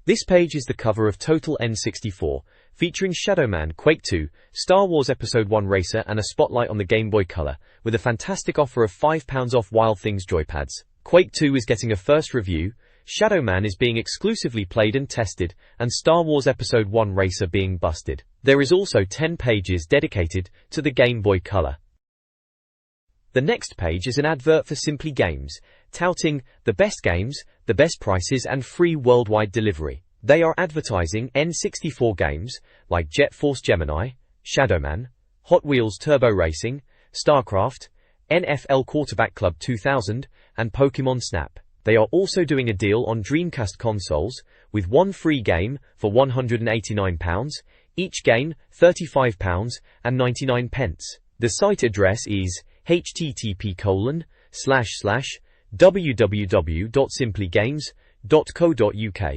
This page is the cover of Total N64, featuring Shadow Man, Quake 2, Star Wars Episode 1 Racer and a spotlight on the Game Boy Color, with a fantastic offer of £5 off Wild Things joypads. Quake 2 is getting a first review, Shadow Man is being exclusively played and tested, and Star Wars Episode 1 Racer being busted. There is also 10 pages dedicated to the Game Boy Color. The next page is an advert for Simply Games, touting the best games, the best prices and free worldwide delivery. They are advertising N64 games like Jet Force Gemini, Shadow Man, Hot Wheels Turbo Racing, StarCraft, NFL Quarterback Club 2000, and Pokemon Snap. They are also doing a deal on Dreamcast consoles, with one free game for £189, each game £35.99. The site address is http://www.simplygames.co.uk.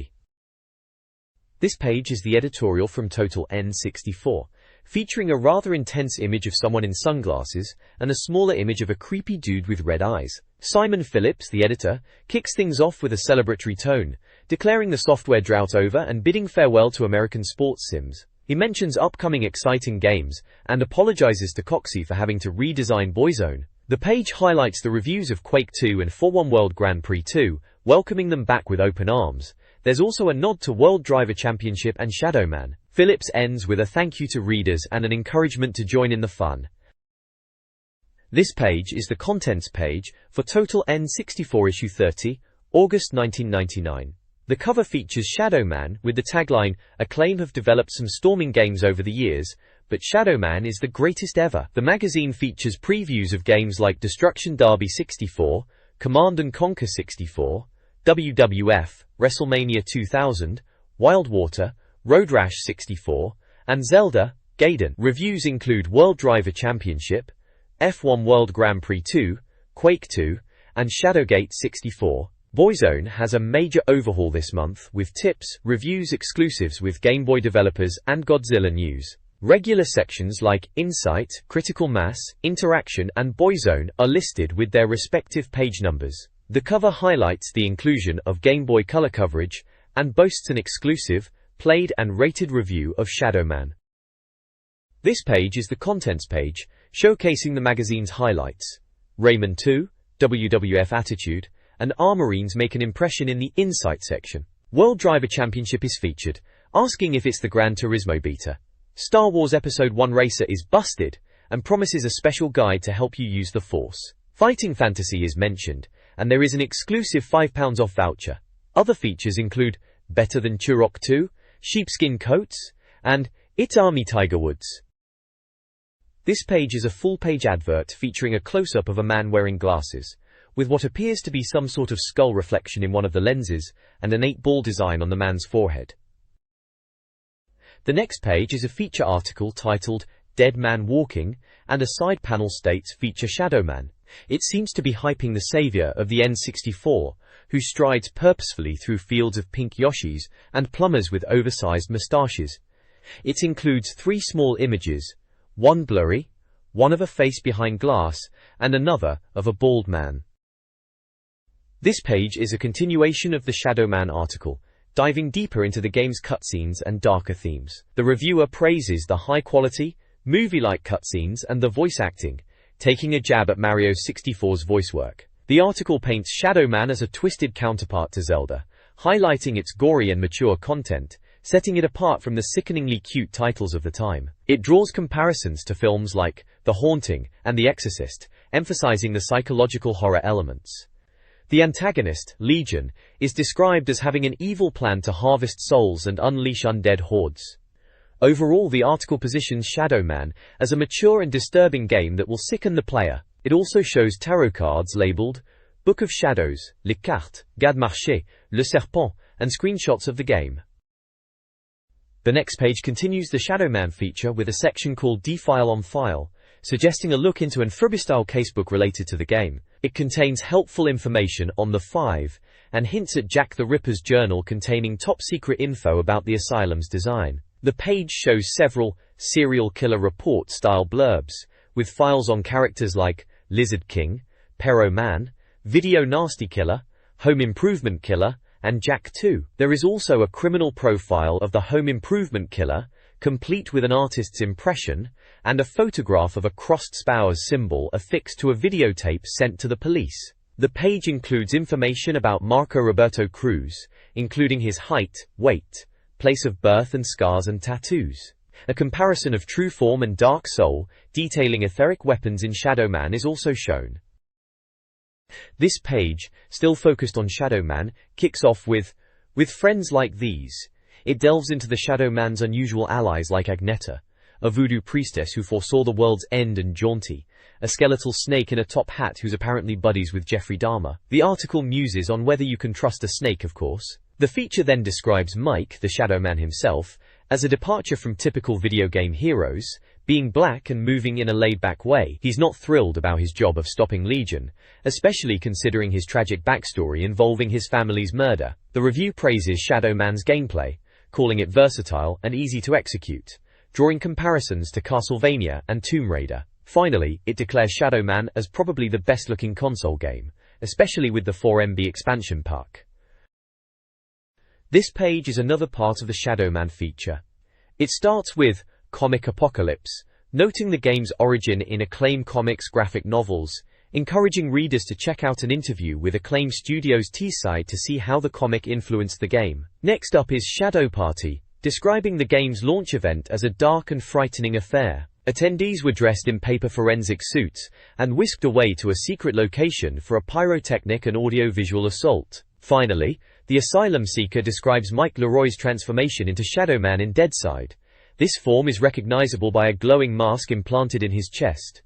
This page is the editorial from Total N64, featuring a rather intense image of someone in sunglasses and a smaller image of a creepy dude with red eyes. Simon Phillips, the editor, kicks things off with a celebratory tone, declaring the software drought over and bidding farewell to American sports sims. He mentions upcoming exciting games and apologizes to Coxie for having to redesign Boyzone. The page highlights the reviews of Quake 2 and 4-1 World Grand Prix 2, welcoming them back with open arms. There's also a nod to World Driver Championship and Shadow Man. Phillips ends with a thank you to readers and an encouragement to join in the fun. This page is the contents page for Total N64 issue 30, August 1999. The cover features Shadow Man with the tagline, "Acclaim have developed some storming games over the years, but Shadow Man is the greatest ever." The magazine features previews of games like Destruction Derby 64, Command & Conquer 64, WWF, WrestleMania 2000, Wild Water, Road Rash 64, and Zelda, Gaiden. Reviews include World Driver Championship, F1 World Grand Prix 2, Quake 2, and Shadowgate 64. Boyzone has a major overhaul this month with tips, reviews, exclusives with Game Boy developers and Godzilla news. Regular sections like Insight, Critical Mass, Interaction and Boyzone are listed with their respective page numbers. The cover highlights the inclusion of Game Boy Color coverage and boasts an exclusive, played and rated review of Shadow Man. This page is the contents page, showcasing the magazine's highlights. Rayman 2, WWF Attitude, and Armorines make an impression in the Insight section. World Driver Championship is featured, asking if it's the Gran Turismo beta. Star Wars Episode 1 Racer is busted, and promises a special guide to help you use the Force. Fighting Fantasy is mentioned, and there is an exclusive £5 off voucher. Other features include Better Than Turok 2, Sheepskin Coats, and It's Army Tiger Woods. This page is a full-page advert featuring a close-up of a man wearing glasses, with what appears to be some sort of skull reflection in one of the lenses, and an 8-ball design on the man's forehead. The next page is a feature article titled Dead Man Walking, and a side panel states Feature Shadow Man. It seems to be hyping the savior of the N64, who strides purposefully through fields of pink Yoshis and plumbers with oversized moustaches. It includes 3 small images, one blurry, one of a face behind glass, and another of a bald man. This page is a continuation of the Shadow Man article, diving deeper into the game's cutscenes and darker themes. The reviewer praises the high-quality, movie-like cutscenes and the voice acting, taking a jab at Mario 64's voice work. The article paints Shadow Man as a twisted counterpart to Zelda, highlighting its gory and mature content, setting it apart from the sickeningly cute titles of the time. It draws comparisons to films like The Haunting and The Exorcist, emphasizing the psychological horror elements. The antagonist, Legion, is described as having an evil plan to harvest souls and unleash undead hordes. Overall, the article positions Shadow Man as a mature and disturbing game that will sicken the player. It also shows tarot cards labeled Book of Shadows, Les Cartes, Garde Marché, Le Serpent, and screenshots of the game. The next page continues the Shadow Man feature with a section called Defile on File, suggesting a look into an Fribby-style casebook related to the game. It contains helpful information on the Five, and hints at Jack the Ripper's journal containing top-secret info about the asylum's design. The page shows several serial killer report-style blurbs, with files on characters like Lizard King, Pero Man, Video Nasty Killer, Home Improvement Killer, and Jack 2. There is also a criminal profile of the home improvement killer, complete with an artist's impression, and a photograph of a crossed spouse symbol affixed to a videotape sent to the police. The page includes information about Marco Roberto Cruz, including his height, weight, place of birth and scars and tattoos. A comparison of True Form and Dark Soul, detailing etheric weapons in Shadow Man, is also shown. This page, still focused on Shadow Man, kicks off with friends like these. It delves into the Shadow Man's unusual allies like Agneta, a voodoo priestess who foresaw the world's end, and Jaunty, a skeletal snake in a top hat who's apparently buddies with Jeffrey Dahmer. The article muses on whether you can trust a snake, of course. The feature then describes Mike, the Shadow Man himself, as a departure from typical video game heroes, being black and moving in a laid-back way. He's not thrilled about his job of stopping Legion, especially considering his tragic backstory involving his family's murder. The review praises Shadow Man's gameplay, calling it versatile and easy to execute, drawing comparisons to Castlevania and Tomb Raider. Finally, it declares Shadow Man as probably the best-looking console game, especially with the 4MB expansion pack. This page is another part of the Shadow Man feature. It starts with Comic Apocalypse, noting the game's origin in Acclaim Comics graphic novels, encouraging readers to check out an interview with Acclaim Studios' T-side to see how the comic influenced the game. Next up is Shadow Party, describing the game's launch event as a dark and frightening affair. Attendees were dressed in paper forensic suits and whisked away to a secret location for a pyrotechnic and audio-visual assault. Finally, the Asylum Seeker describes Mike Leroy's transformation into Shadow Man in Deadside. This form is recognizable by a glowing mask implanted in his chest.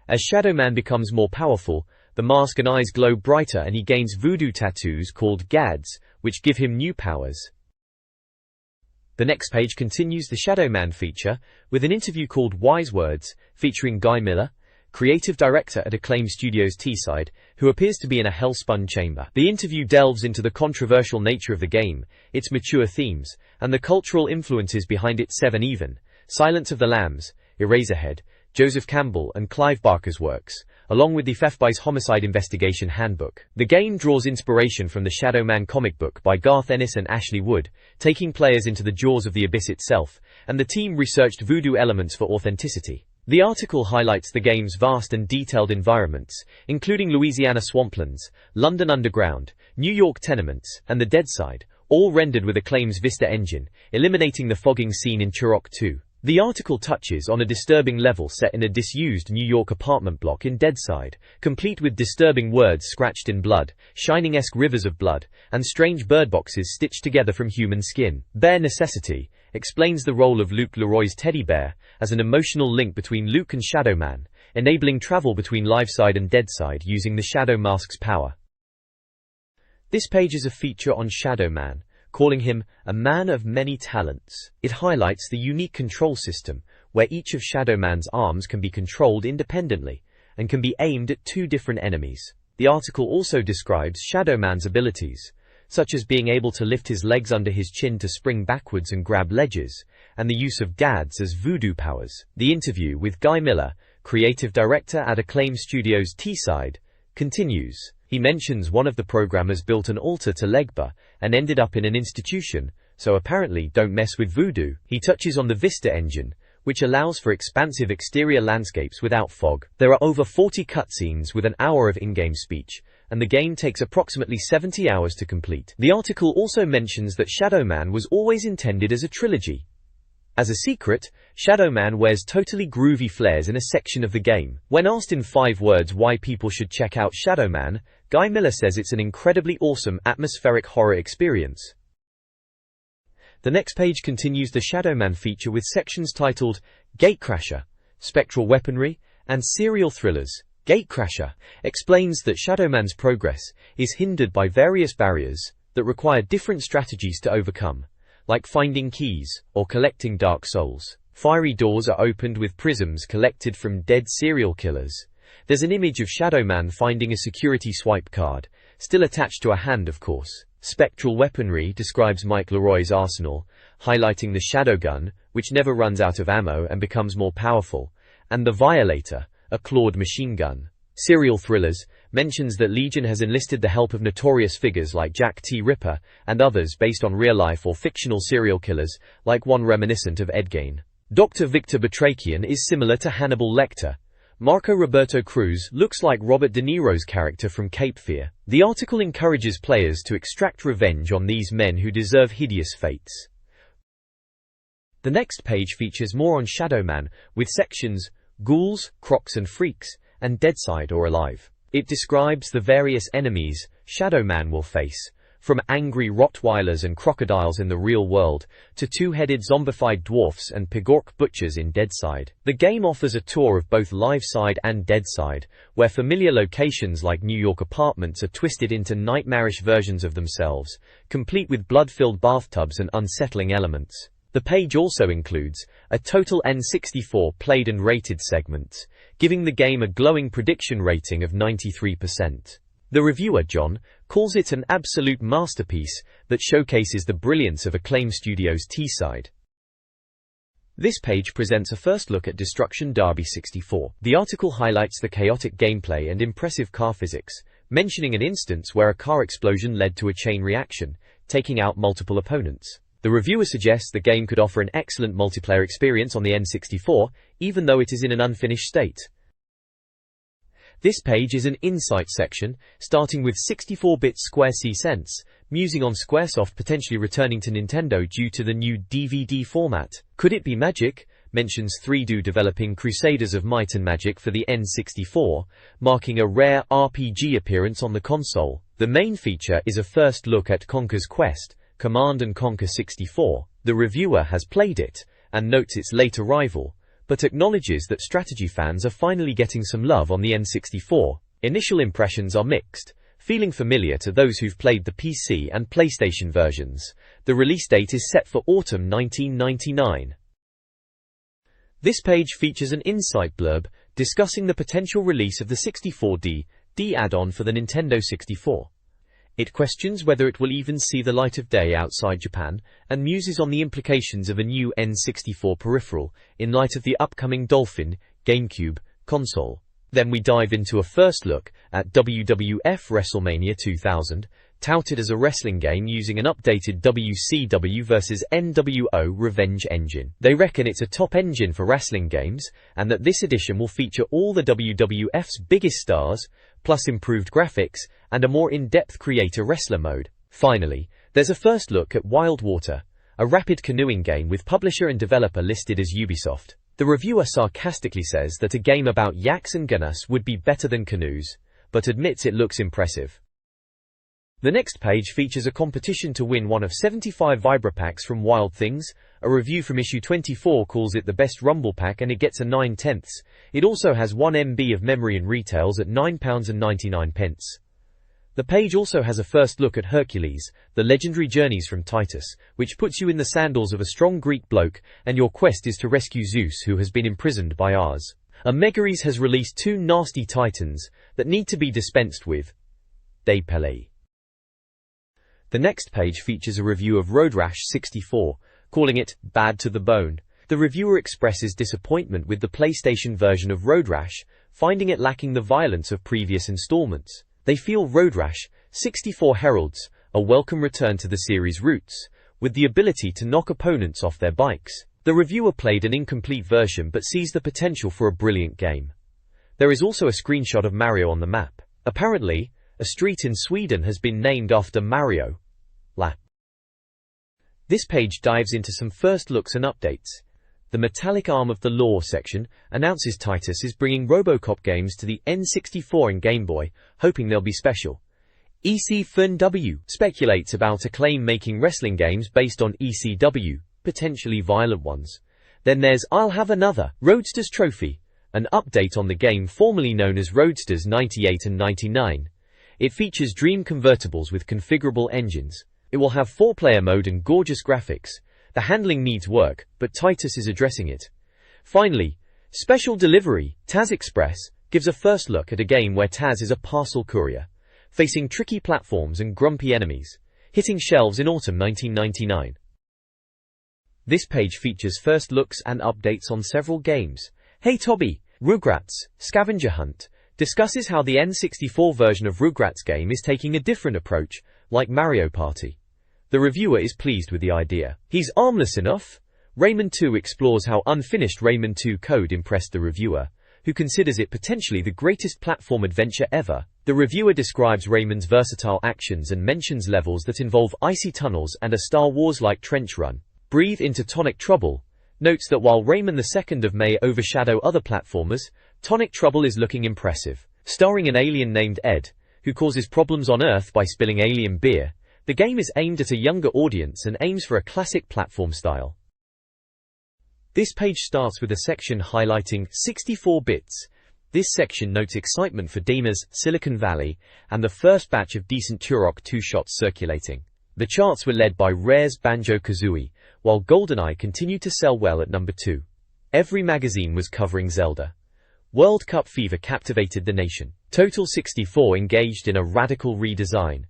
As Shadow Man becomes more powerful, the mask and eyes glow brighter and he gains voodoo tattoos called gads, which give him new powers. The next page continues the Shadow Man feature, with an interview called Wise Words, featuring Guy Miller, creative director at Acclaim Studios' T-side, who appears to be in a hellspun chamber. The interview delves into the controversial nature of the game, its mature themes, and the cultural influences behind its 7 Even, Silence of the Lambs, Eraserhead, Joseph Campbell and Clive Barker's works, along with the FFBI's Homicide Investigation Handbook. The game draws inspiration from the Shadow Man comic book by Garth Ennis and Ashley Wood, taking players into the jaws of the abyss itself, and the team researched voodoo elements for authenticity. The article highlights the game's vast and detailed environments, including Louisiana swamplands, London underground, New York tenements, and the Deadside, all rendered with Acclaim's Vista engine, eliminating the fogging scene in Turok 2. The article touches on a disturbing level set in a disused New York apartment block in Deadside, complete with disturbing words scratched in blood, shining-esque rivers of blood, and strange bird boxes stitched together from human skin. Bare Necessity explains the role of Luke Leroy's teddy bear as an emotional link between Luke and Shadow Man, enabling travel between Liveside and Deadside using the Shadow Mask's power. This page is a feature on Shadow Man, calling him a man of many talents. It highlights the unique control system, where each of Shadow Man's arms can be controlled independently, and can be aimed at 2 different enemies. The article also describes Shadow Man's abilities, such as being able to lift his legs under his chin to spring backwards and grab ledges, and the use of gads as voodoo powers. The interview with Guy Miller, creative director at Acclaim Studios' T-side, continues. He mentions one of the programmers built an altar to Legba and ended up in an institution, so apparently don't mess with voodoo. He touches on the Vista engine, which allows for expansive exterior landscapes without fog. There are over 40 cutscenes with an hour of in-game speech, and the game takes approximately 70 hours to complete. The article also mentions that Shadow Man was always intended as a trilogy. As a secret, Shadow Man wears totally groovy flares in a section of the game. When asked in 5 words why people should check out Shadow Man, Guy Miller says it's an incredibly awesome atmospheric horror experience. The next page continues the Shadow Man feature with sections titled Gatecrasher, Spectral Weaponry, and Serial Thrillers. Gatecrasher explains that Shadow Man's progress is hindered by various barriers that require different strategies to overcome, like finding keys or collecting dark souls. Fiery doors are opened with prisms collected from dead serial killers. There's an image of Shadow Man finding a security swipe card, still attached to a hand of course. Spectral Weaponry describes Mike Leroy's arsenal, highlighting the Shadow Gun, which never runs out of ammo and becomes more powerful, and the Violator, a clawed machine gun. Serial Thrillers mentions that Legion has enlisted the help of notorious figures like Jack T. Ripper and others based on real-life or fictional serial killers, like one reminiscent of Ed Gein. Dr. Victor Batrachian is similar to Hannibal Lecter. Marco Roberto Cruz looks like Robert De Niro's character from Cape Fear. The article encourages players to extract revenge on these men who deserve hideous fates. The next page features more on Shadow Man, with sections Ghouls, Crocs and Freaks, and Deadside or Alive. It describes the various enemies Shadow Man will face, from angry Rottweilers and crocodiles in the real world, to two-headed zombified dwarfs and pigork butchers in Deadside. The game offers a tour of both Liveside and Deadside, where familiar locations like New York apartments are twisted into nightmarish versions of themselves, complete with blood-filled bathtubs and unsettling elements. The page also includes a total N64 played and rated segment, giving the game a glowing prediction rating of 93%. The reviewer, John, calls it an absolute masterpiece that showcases the brilliance of Acclaim Studios' T-side. This page presents a first look at Destruction Derby 64. The article highlights the chaotic gameplay and impressive car physics, mentioning an instance where a car explosion led to a chain reaction, taking out multiple opponents. The reviewer suggests the game could offer an excellent multiplayer experience on the N64, even though it is in an unfinished state. This page is an insight section, starting with 64-bit Square C-Sense, musing on Squaresoft potentially returning to Nintendo due to the new DVD format. Could it be magic? Mentions 3Do developing Crusaders of Might and Magic for the N64, marking a rare RPG appearance on the console. The main feature is a first look at Conker's Quest, Command & Conquer 64. The reviewer has played it, and notes its late arrival, but acknowledges that strategy fans are finally getting some love on the N64. Initial impressions are mixed, feeling familiar to those who've played the PC and PlayStation versions. The release date is set for autumn 1999. This page features an insight blurb discussing the potential release of the 64D add-on for the Nintendo 64. It questions whether it will even see the light of day outside Japan, and muses on the implications of a new N64 peripheral in light of the upcoming Dolphin GameCube console. Then we dive into a first look at WWF WrestleMania 2000, touted as a wrestling game using an updated WCW vs NWO Revenge engine. They reckon it's a top engine for wrestling games, and that this edition will feature all the WWF's biggest stars, plus improved graphics, and a more in-depth creator-wrestler mode. Finally, there's a first look at Wild Water, a rapid canoeing game with publisher and developer listed as Ubisoft. The reviewer sarcastically says that a game about yaks and gunners would be better than canoes, but admits it looks impressive. The next page features a competition to win one of 75 Vibra packs from Wild Things. A review from issue 24 calls it the best Rumble pack, and it gets a 9/10. It also has 1 MB of memory and retails at £9.99. The page also has a first look at Hercules, the legendary journeys from Titus, which puts you in the sandals of a strong Greek bloke, and your quest is to rescue Zeus, who has been imprisoned by Ars. Megares has released 2 nasty titans that need to be dispensed with. Des Pele. The next page features a review of Road Rash 64, calling it bad to the bone. The reviewer expresses disappointment with the PlayStation version of Road Rash, finding it lacking the violence of previous installments. They feel Road Rash 64 heralds a welcome return to the series' roots, with the ability to knock opponents off their bikes. The reviewer played an incomplete version but sees the potential for a brilliant game. There is also a screenshot of Mario on the map. Apparently, a street in Sweden has been named after Mario. This page dives into some first looks and updates. The Metallic Arm of the Law section announces Titus is bringing RoboCop games to the N64 and Game Boy, hoping they'll be special. EC4NW speculates about Acclaim making wrestling games based on ECW, potentially violent ones. Then there's I'll Have Another Roadsters Trophy, an update on the game formerly known as Roadsters 98 and 99. It features dream convertibles with configurable engines. It will have 4-player mode and gorgeous graphics. The handling needs work, but Titus is addressing it. Finally, Special Delivery, Taz Express, gives a first look at a game where Taz is a parcel courier, facing tricky platforms and grumpy enemies, hitting shelves in autumn 1999. This page features first looks and updates on several games. Hey Toby, Rugrats, Scavenger Hunt, discusses how the N64 version of Rugrats game is taking a different approach, like Mario Party. The reviewer is pleased with the idea. He's armless enough. Rayman 2 explores how unfinished Rayman 2 code impressed the reviewer, who considers it potentially the greatest platform adventure ever. The reviewer describes Rayman's versatile actions and mentions levels that involve icy tunnels and a Star Wars-like trench run. Breathe into Tonic Trouble notes that while Rayman 2nd of May overshadow other platformers, Tonic Trouble is looking impressive. Starring an alien named Ed, who causes problems on Earth by spilling alien beer, the game is aimed at a younger audience and aims for a classic platform style. This page starts with a section highlighting 64 bits. This section notes excitement for Deemer's Silicon Valley and the first batch of decent Turok 2 shots circulating. The charts were led by Rare's Banjo-Kazooie, while GoldenEye continued to sell well at number 2. Every magazine was covering Zelda. World Cup fever captivated the nation. Total 64 engaged in a radical redesign.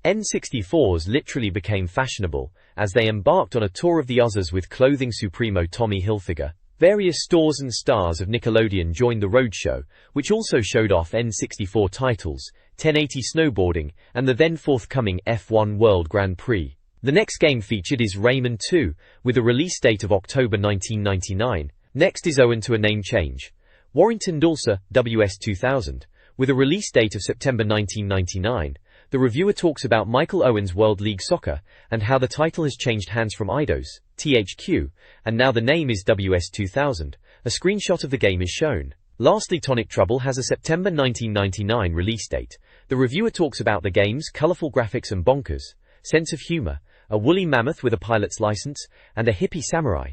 N64s literally became fashionable, as they embarked on a tour of the Ozzers with clothing supremo Tommy Hilfiger. Various stores and stars of Nickelodeon joined the roadshow, which also showed off N64 titles, 1080 snowboarding, and the then forthcoming F1 World Grand Prix. The next game featured is Rayman 2, with a release date of October 1999. Next is owing to a name change. Warrington Dulcer, WS2000, with a release date of September 1999. The reviewer talks about Michael Owen's World League Soccer, and how the title has changed hands from Eidos, THQ, and now the name is WS2000. A screenshot of the game is shown. Lastly, Tonic Trouble has a September 1999 release date. The reviewer talks about the game's colorful graphics and bonkers sense of humor, a woolly mammoth with a pilot's license, and a hippie samurai.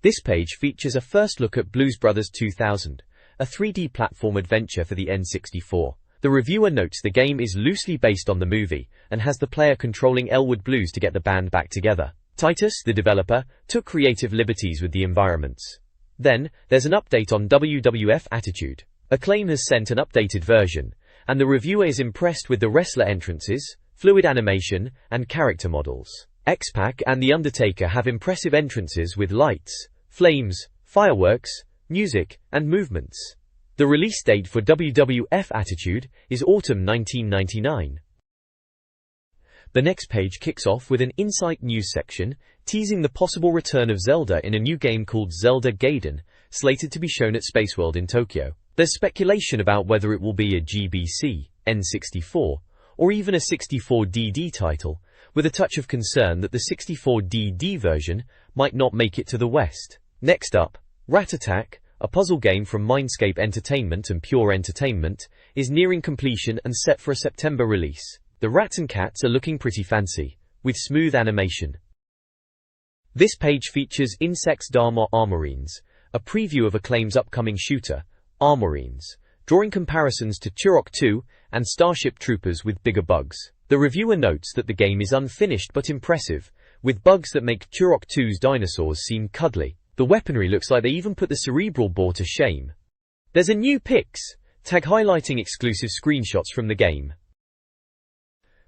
This page features a first look at Blues Brothers 2000, a 3D platform adventure for the N64. The reviewer notes the game is loosely based on the movie, and has the player controlling Elwood Blues to get the band back together. Titus, the developer, took creative liberties with the environments. Then, there's an update on WWF Attitude. Acclaim has sent an updated version, and the reviewer is impressed with the wrestler entrances, fluid animation, and character models. X-Pac and The Undertaker have impressive entrances with lights, flames, fireworks, music, and movements. The release date for WWF Attitude is autumn 1999. The next page kicks off with an Insight News section, teasing the possible return of Zelda in a new game called Zelda Gaiden, slated to be shown at Spaceworld in Tokyo. There's speculation about whether it will be a GBC, N64, or even a 64DD title, with a touch of concern that the 64DD version might not make it to the West. Next up, Rat Attack, a puzzle game from Mindscape Entertainment and Pure Entertainment, is nearing completion and set for a September release. The rats and cats are looking pretty fancy, with smooth animation. This page features Insects Dharma Armorines, a preview of Acclaim's upcoming shooter, Armorines, drawing comparisons to Turok 2 and Starship Troopers with bigger bugs. The reviewer notes that the game is unfinished but impressive, with bugs that make Turok 2's dinosaurs seem cuddly. The weaponry looks like they even put the cerebral boar to shame. There's a new Pix tag highlighting exclusive screenshots from the game.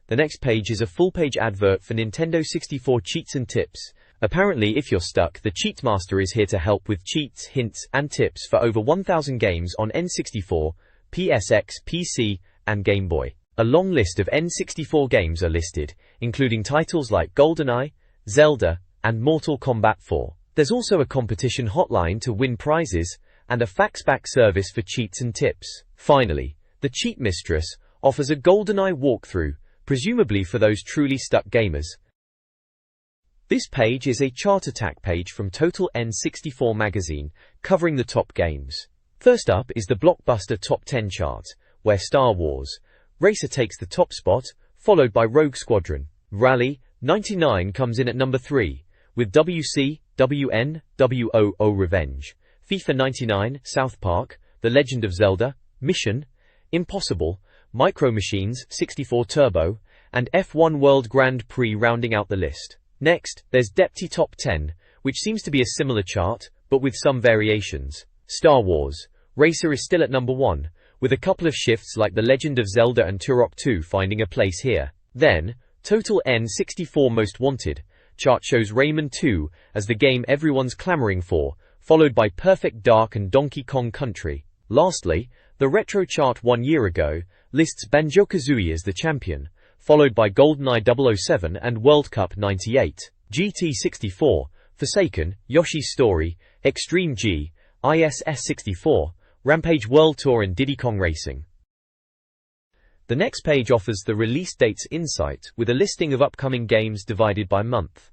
The next page is a full-page advert for Nintendo 64 cheats and tips. Apparently, if you're stuck, the Cheat Master is here to help with cheats, hints, and tips for over 1,000 games on N64, PSX, PC, and Game Boy. A long list of N64 games are listed, including titles like GoldenEye, Zelda, and Mortal Kombat 4. There's also a competition hotline to win prizes, and a faxback service for cheats and tips. Finally, the Cheat Mistress offers a GoldenEye walkthrough, presumably for those truly stuck gamers. This page is a chart attack page from Total N64 magazine, covering the top games. First up is the Blockbuster Top 10 chart, where Star Wars Racer takes the top spot, followed by Rogue Squadron. Rally 99 comes in at number 3, with WCWN, WOO Revenge, FIFA 99, South Park, The Legend of Zelda, Mission Impossible, Micro Machines 64 Turbo, and F1 World Grand Prix rounding out the list. Next, there's Depty Top 10, which seems to be a similar chart, but with some variations. Star Wars Racer is still at number 1, with a couple of shifts like The Legend of Zelda and Turok 2 finding a place here. Then, Total N64 Most Wanted chart shows Rayman 2 as the game everyone's clamoring for, followed by Perfect Dark and Donkey Kong Country. Lastly, The retro chart 1 year ago lists Banjo-Kazooie as the champion, followed by GoldenEye 007 and World Cup 98, GT64, Forsaken, Yoshi's Story, Extreme G, ISS 64, Rampage World Tour and Diddy Kong Racing. The next page offers the release dates insight with a listing of upcoming games divided by month.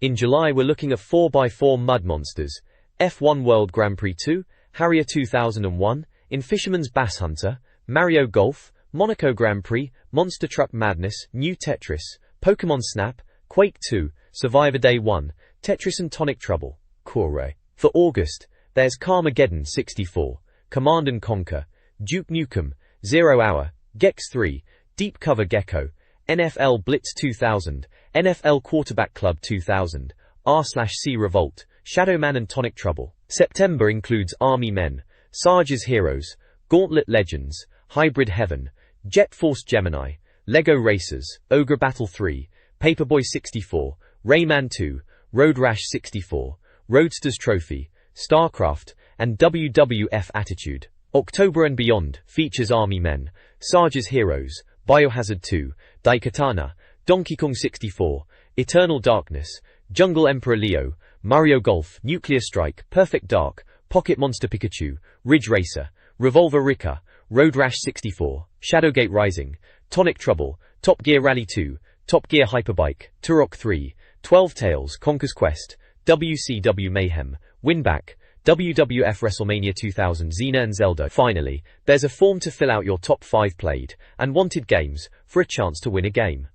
In July we're looking at 4x4 Mud Monsters, F1 World Grand Prix 2, Harrier 2001, In Fisherman's Bass Hunter, Mario Golf, Monaco Grand Prix, Monster Truck Madness, New Tetris, Pokémon Snap, Quake 2, Survivor Day 1, Tetris and Tonic Trouble, Core. For August, there's Carmageddon 64, Command & Conquer, Duke Nukem, 0 Hour, Gex 3, Deep Cover Gecko, NFL Blitz 2000, NFL Quarterback Club 2000, R/C Revolt, Shadowman and Tonic Trouble. September includes Army Men, Sarge's Heroes, Gauntlet Legends, Hybrid Heaven, Jet Force Gemini, Lego Racers, Ogre Battle 3, Paperboy 64, Rayman 2, Road Rash 64, Roadsters Trophy, StarCraft, and WWF Attitude. October and beyond features Army Men, Sarge's Heroes, Biohazard 2, Daikatana, Donkey Kong 64, Eternal Darkness, Jungle Emperor Leo, Mario Golf, Nuclear Strike, Perfect Dark, Pocket Monster Pikachu, Ridge Racer, Revolver Rika, Road Rash 64, Shadowgate Rising, Tonic Trouble, Top Gear Rally 2, Top Gear Hyperbike, Turok 3, 12 Tales, Conker's Quest, WCW Mayhem, Winback, WWF WrestleMania 2000, Xena and Zelda. Finally, there's a form to fill out your top 5 played and wanted games for a chance to win a game.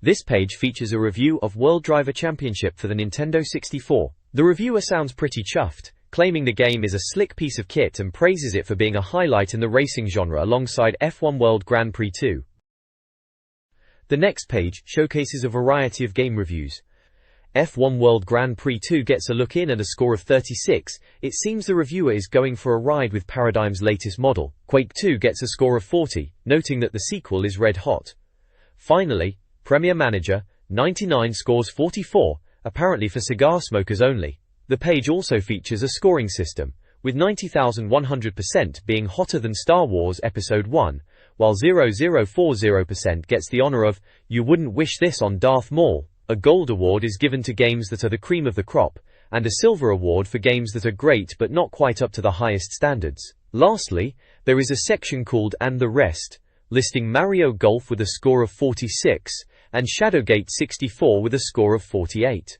This page features a review of World Driver Championship for the Nintendo 64. The reviewer sounds pretty chuffed, claiming the game is a slick piece of kit and praises it for being a highlight in the racing genre alongside F1 World Grand Prix 2. The next page showcases a variety of game reviews. F1 World Grand Prix 2 gets a look in at a score of 36. It seems the reviewer is going for a ride with Paradigm's latest model. Quake 2 gets a score of 40, noting that the sequel is red hot. Finally, Premier Manager 99 scores 44, apparently for cigar smokers only. The page also features a scoring system, with 90,100% being hotter than Star Wars Episode 1, while 0,040% gets the honor of, "You wouldn't wish this on Darth Maul." A gold award is given to games that are the cream of the crop, and a silver award for games that are great but not quite up to the highest standards. Lastly, there is a section called And the Rest, listing Mario Golf with a score of 46, and Shadowgate 64 with a score of 48.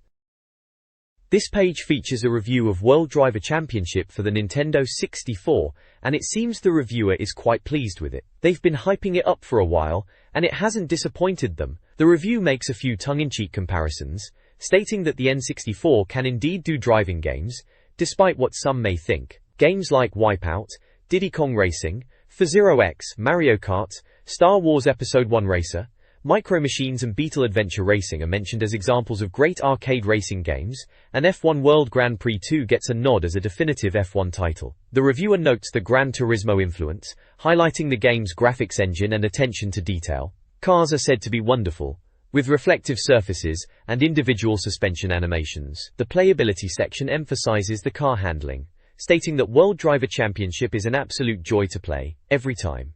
This page features a review of World Driver Championship for the Nintendo 64, and it seems the reviewer is quite pleased with it. They've been hyping it up for a while, and it hasn't disappointed them. The review makes a few tongue-in-cheek comparisons, stating that the N64 can indeed do driving games, despite what some may think. Games like Wipeout, Diddy Kong Racing, F-Zero X, Mario Kart, Star Wars Episode 1 Racer, Micro Machines and Beetle Adventure Racing are mentioned as examples of great arcade racing games, and F1 World Grand Prix 2 gets a nod as a definitive F1 title. The reviewer notes the Gran Turismo influence, highlighting the game's graphics engine and attention to detail. Cars are said to be wonderful, with reflective surfaces and individual suspension animations. The playability section emphasizes the car handling, stating that World Driver Championship is an absolute joy to play, every time.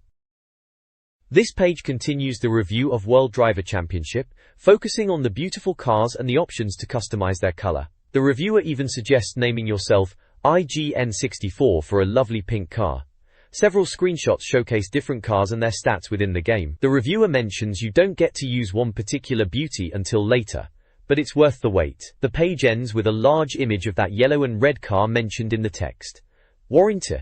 This page continues the review of World Driver Championship, focusing on the beautiful cars and the options to customize their color. The reviewer even suggests naming yourself IGN64 for a lovely pink car. Several screenshots showcase different cars and their stats within the game. The reviewer mentions you don't get to use one particular beauty until later, but it's worth the wait. The page ends with a large image of that yellow and red car mentioned in the text. Warranty.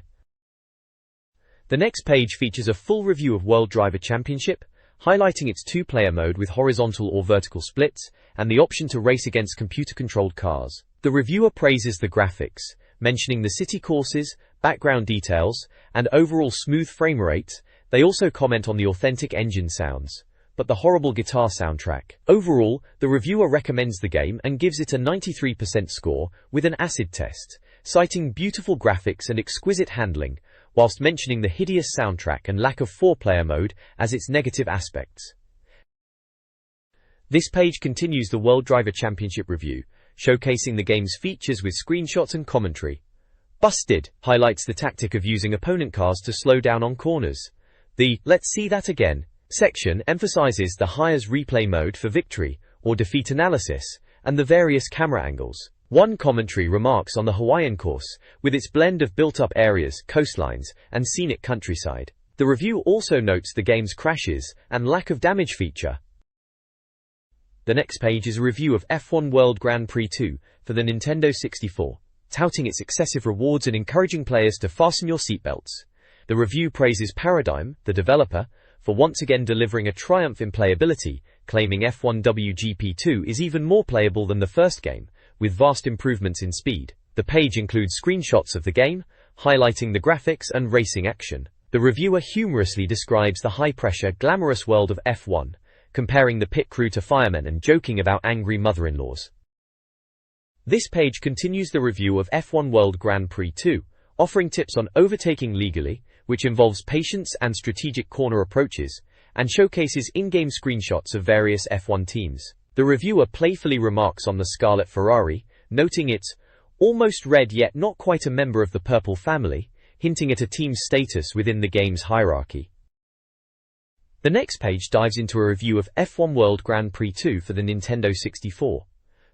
The next page features a full review of World Driver Championship, highlighting its two-player mode with horizontal or vertical splits, and the option to race against computer-controlled cars. The reviewer praises the graphics, mentioning the city courses, background details, and overall smooth frame rate. They also comment on the authentic engine sounds, but the horrible guitar soundtrack. Overall, the reviewer recommends the game and gives it a 93% score with an acid test, citing beautiful graphics and exquisite handling, whilst mentioning the hideous soundtrack and lack of four-player mode as its negative aspects. This page continues the World Driver Championship review, showcasing the game's features with screenshots and commentary. Busted highlights the tactic of using opponent cars to slow down on corners. The Let's See That Again section emphasizes the hires replay mode for victory or defeat analysis and the various camera angles. One commentary remarks on the Hawaiian course, with its blend of built-up areas, coastlines, and scenic countryside. The review also notes the game's crashes and lack of damage feature. The next page is a review of F1 World Grand Prix 2 for the Nintendo 64, touting its excessive rewards and encouraging players to fasten your seatbelts. The review praises Paradigm, the developer, for once again delivering a triumph in playability, claiming F1 WGP2 is even more playable than the first game, with vast improvements in speed. The page includes screenshots of the game, highlighting the graphics and racing action. The reviewer humorously describes the high-pressure, glamorous world of F1, comparing the pit crew to firemen and joking about angry mother-in-laws. This page continues the review of F1 World Grand Prix 2, offering tips on overtaking legally, which involves patience and strategic corner approaches, and showcases in-game screenshots of various F1 teams. The reviewer playfully remarks on the Scarlet Ferrari, noting it's almost red yet not quite a member of the purple family, hinting at a team's status within the game's hierarchy. The next page dives into a review of F1 World Grand Prix 2 for the Nintendo 64.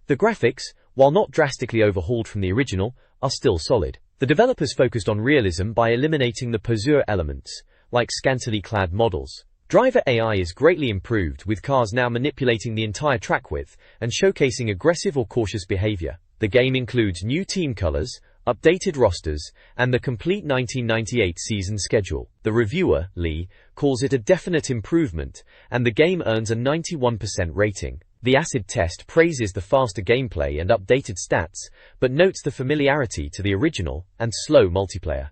The graphics, while not drastically overhauled from the original, are still solid. The developers focused on realism by eliminating the poseur elements, like scantily clad models. Driver AI is greatly improved, with cars now manipulating the entire track width and showcasing aggressive or cautious behavior. The game includes new team colors, updated rosters, and the complete 1998 season schedule. The reviewer, Lee, calls it a definite improvement, and the game earns a 91% rating. The acid test praises the faster gameplay and updated stats, but notes the familiarity to the original and slow multiplayer.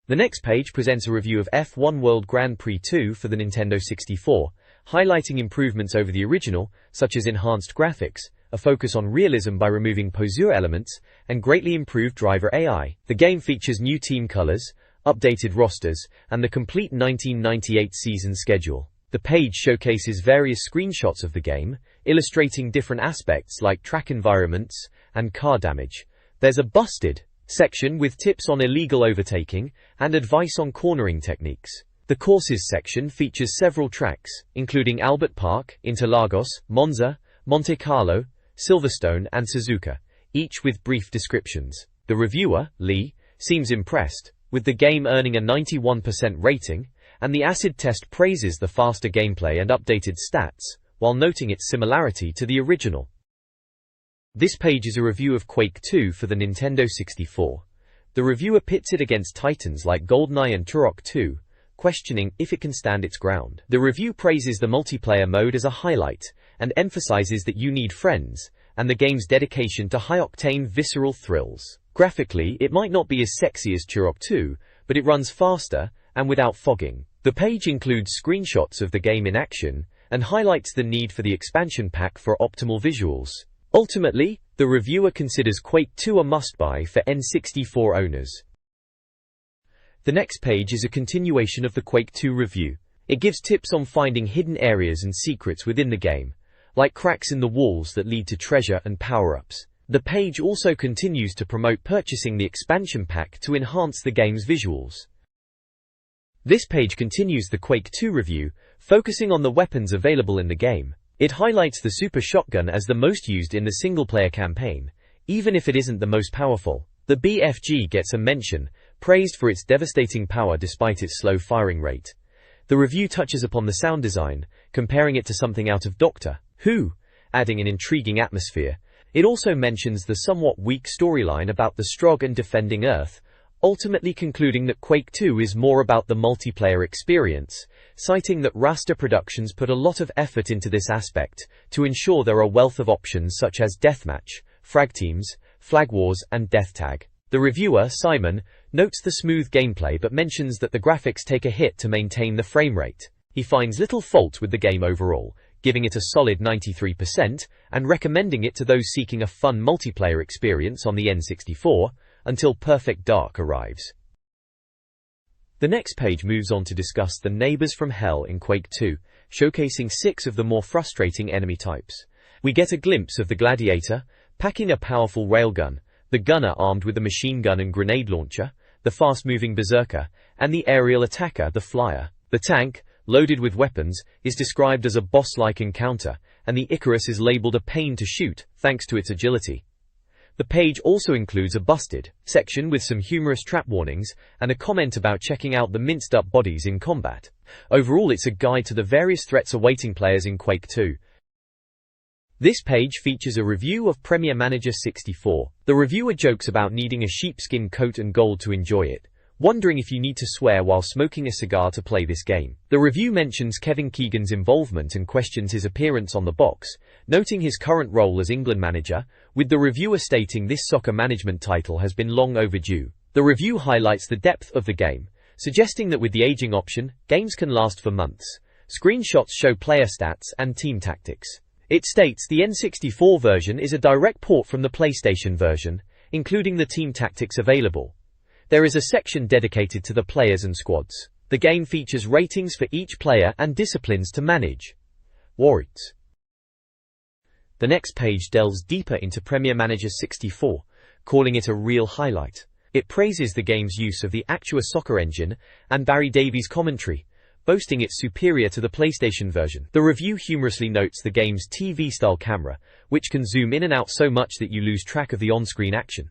The next page presents a review of F1 World Grand Prix 2 for the Nintendo 64, highlighting improvements over the original, such as enhanced graphics, a focus on realism by removing poseur elements, and greatly improved driver AI. The game features new team colors, updated rosters, and the complete 1998 season schedule. The page showcases various screenshots of the game, illustrating different aspects like track environments and car damage. There's a Busted section with tips on illegal overtaking and advice on cornering techniques. The courses section features several tracks, including Albert Park, Interlagos, Monza, Monte Carlo, Silverstone, and Suzuka, each with brief descriptions. The reviewer, Lee, seems impressed, with the game earning a 91% rating, and the acid test praises the faster gameplay and updated stats, while noting its similarity to the original. This page is a review of Quake 2 for the Nintendo 64. The reviewer pits it against titans like GoldenEye and Turok 2, questioning if it can stand its ground. The review praises the multiplayer mode as a highlight, and emphasizes that you need friends, and the game's dedication to high-octane visceral thrills. Graphically, it might not be as sexy as Turok 2, but it runs faster, and without fogging. The page includes screenshots of the game in action, and highlights the need for the expansion pack for optimal visuals. Ultimately, the reviewer considers Quake 2 a must-buy for N64 owners. The next page is a continuation of the Quake 2 review. It gives tips on finding hidden areas and secrets within the game, like cracks in the walls that lead to treasure and power-ups. The page also continues to promote purchasing the expansion pack to enhance the game's visuals. This page continues the Quake 2 review, focusing on the weapons available in the game. It highlights the Super Shotgun as the most used in the single-player campaign, even if it isn't the most powerful. The BFG gets a mention, praised for its devastating power despite its slow firing rate. The review touches upon the sound design, comparing it to something out of Doctor Who, adding an intriguing atmosphere. It also mentions the somewhat weak storyline about the Strogg and defending Earth, ultimately concluding that Quake 2 is more about the multiplayer experience, citing that Rasta Productions put a lot of effort into this aspect, to ensure there are a wealth of options such as Deathmatch, Frag Teams, Flag Wars, and Death Tag. The reviewer, Simon, notes the smooth gameplay but mentions that the graphics take a hit to maintain the frame rate. He finds little fault with the game overall, giving it a solid 93%, and recommending it to those seeking a fun multiplayer experience on the N64, until Perfect Dark arrives. The next page moves on to discuss the neighbors from hell in Quake 2, showcasing 6 of the more frustrating enemy types. We get a glimpse of the Gladiator, packing a powerful railgun, the gunner armed with a machine gun and grenade launcher, the fast-moving berserker, and the aerial attacker, the flyer. The tank, loaded with weapons, is described as a boss-like encounter, and the Icarus is labeled a pain to shoot, thanks to its agility. The page also includes a busted section with some humorous trap warnings, and a comment about checking out the minced-up bodies in combat. Overall, it's a guide to the various threats awaiting players in Quake 2. This page features a review of Premier Manager 64. The reviewer jokes about needing a sheepskin coat and gold to enjoy it, wondering if you need to swear while smoking a cigar to play this game. The review mentions Kevin Keegan's involvement and questions his appearance on the box, noting his current role as England manager, with the reviewer stating this soccer management title has been long overdue. The review highlights the depth of the game, suggesting that with the aging option, games can last for months. Screenshots show player stats and team tactics. It states the N64 version is a direct port from the PlayStation version, including the team tactics available. There is a section dedicated to the players and squads. The game features ratings for each player and disciplines to manage. Wards. The next page delves deeper into Premier Manager 64, calling it a real highlight. It praises the game's use of the Actua Soccer engine and Barry Davies' commentary, boasting it's superior to the PlayStation version. The review humorously notes the game's TV-style camera, which can zoom in and out so much that you lose track of the on-screen action.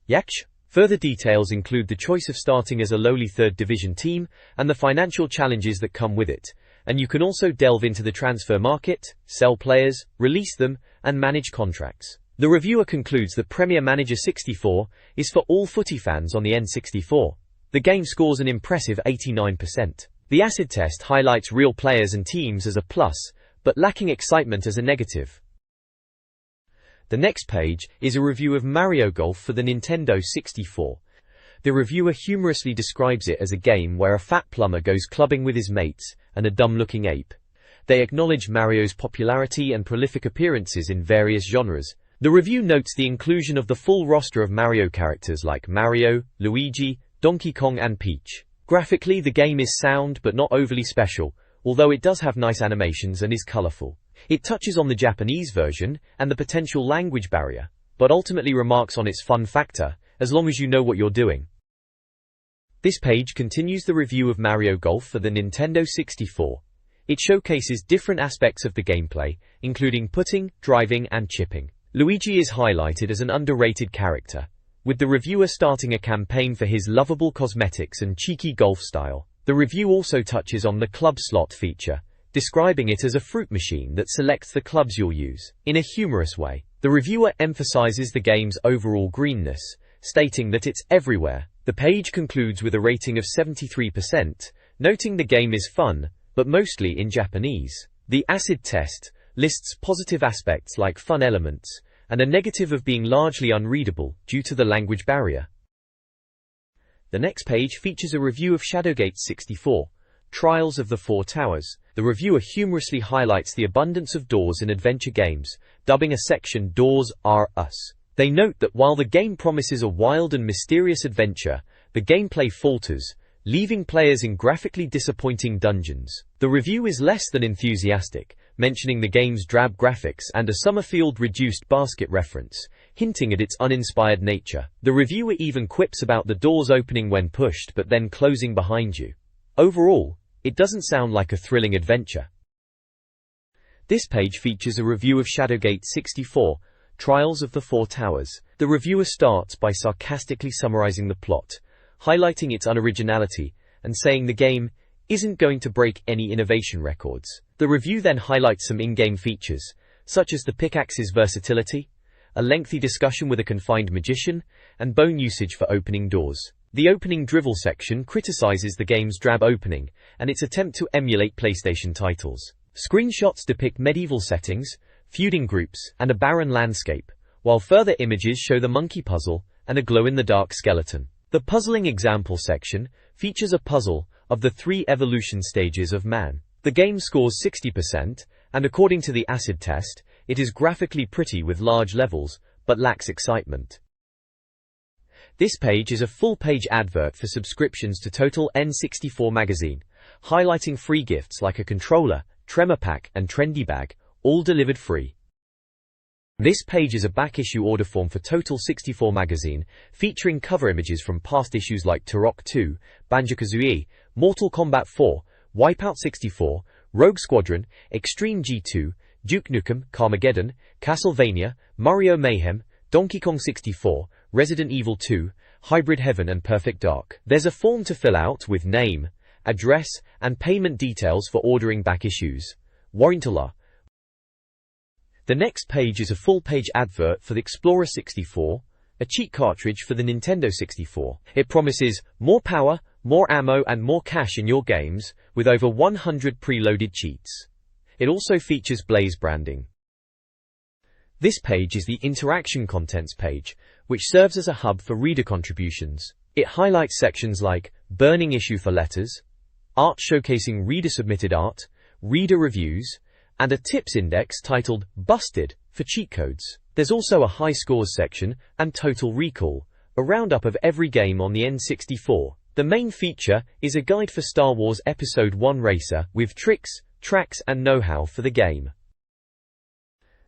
Yaksh. Further details include the choice of starting as a lowly third division team and the financial challenges that come with it, and you can also delve into the transfer market, sell players, release them, and manage contracts. The reviewer concludes that Premier Manager 64 is for all footy fans on the N64. The game scores an impressive 89%. The acid test highlights real players and teams as a plus, but lacking excitement as a negative. The next page is a review of Mario Golf for the Nintendo 64. The reviewer humorously describes it as a game where a fat plumber goes clubbing with his mates and a dumb-looking ape. They acknowledge Mario's popularity and prolific appearances in various genres. The review notes the inclusion of the full roster of Mario characters like Mario, Luigi, Donkey Kong and Peach. Graphically, the game is sound but not overly special, although it does have nice animations and is colorful. It touches on the Japanese version and the potential language barrier, but ultimately remarks on its fun factor, as long as you know what you're doing. This page continues the review of Mario Golf for the Nintendo 64. It showcases different aspects of the gameplay, including putting, driving, and chipping. Luigi is highlighted as an underrated character, with the reviewer starting a campaign for his lovable cosmetics and cheeky golf style. The review also touches on the club slot feature, describing it as a fruit machine that selects the clubs you'll use. In a humorous way, the reviewer emphasizes the game's overall greenness, stating that it's everywhere. The page concludes with a rating of 73%, noting the game is fun, but mostly in Japanese. The acid test lists positive aspects like fun elements, and a negative of being largely unreadable due to the language barrier. The next page features a review of Shadowgate 64, Trials of the Four Towers. The reviewer humorously highlights the abundance of doors in adventure games, dubbing a section Doors Are Us. They note that while the game promises a wild and mysterious adventure, the gameplay falters, leaving players in graphically disappointing dungeons. The review is less than enthusiastic, mentioning the game's drab graphics and a Summerfield reduced basket reference, hinting at its uninspired nature. The reviewer even quips about the doors opening when pushed but then closing behind you. Overall, it doesn't sound like a thrilling adventure. This page features a review of Shadowgate 64, Trials of the Four Towers. The reviewer starts by sarcastically summarizing the plot, highlighting its unoriginality, and saying the game isn't going to break any innovation records. The review then highlights some in-game features, such as the pickaxe's versatility, a lengthy discussion with a confined magician, and bone usage for opening doors. The opening drivel section criticizes the game's drab opening and its attempt to emulate PlayStation titles. Screenshots depict medieval settings, feuding groups, and a barren landscape, while further images show the monkey puzzle and a glow-in-the-dark skeleton. The puzzling example section features a puzzle of the 3 evolution stages of man. The game scores 60%, and according to the acid test, it is graphically pretty with large levels, but lacks excitement. This page is a full-page advert for subscriptions to Total N64 magazine, highlighting free gifts like a controller, tremor pack, and trendy bag, all delivered free. This page is a back-issue order form for Total 64 magazine, featuring cover images from past issues like Turok 2, Banjo-Kazooie, Mortal Kombat 4, Wipeout 64, Rogue Squadron, Extreme G2, Duke Nukem, Carmageddon, Castlevania, Mario Mayhem, Donkey Kong 64, Resident Evil 2, Hybrid Heaven and Perfect Dark. There's a form to fill out with name, address, and payment details for ordering back issues. Warrantula. The next page is a full-page advert for the Explorer 64, a cheat cartridge for the Nintendo 64. It promises more power, more ammo and more cash in your games, with over 100 preloaded cheats. It also features Blaze branding. This page is the Interaction Contents page, which serves as a hub for reader contributions. It highlights sections like Burning Issue for Letters, Art showcasing reader-submitted art, reader reviews, and a tips index titled Busted for cheat codes. There's also a high scores section and Total Recall, a roundup of every game on the N64. The main feature is a guide for Star Wars Episode 1 Racer with tricks, tracks and know-how for the game.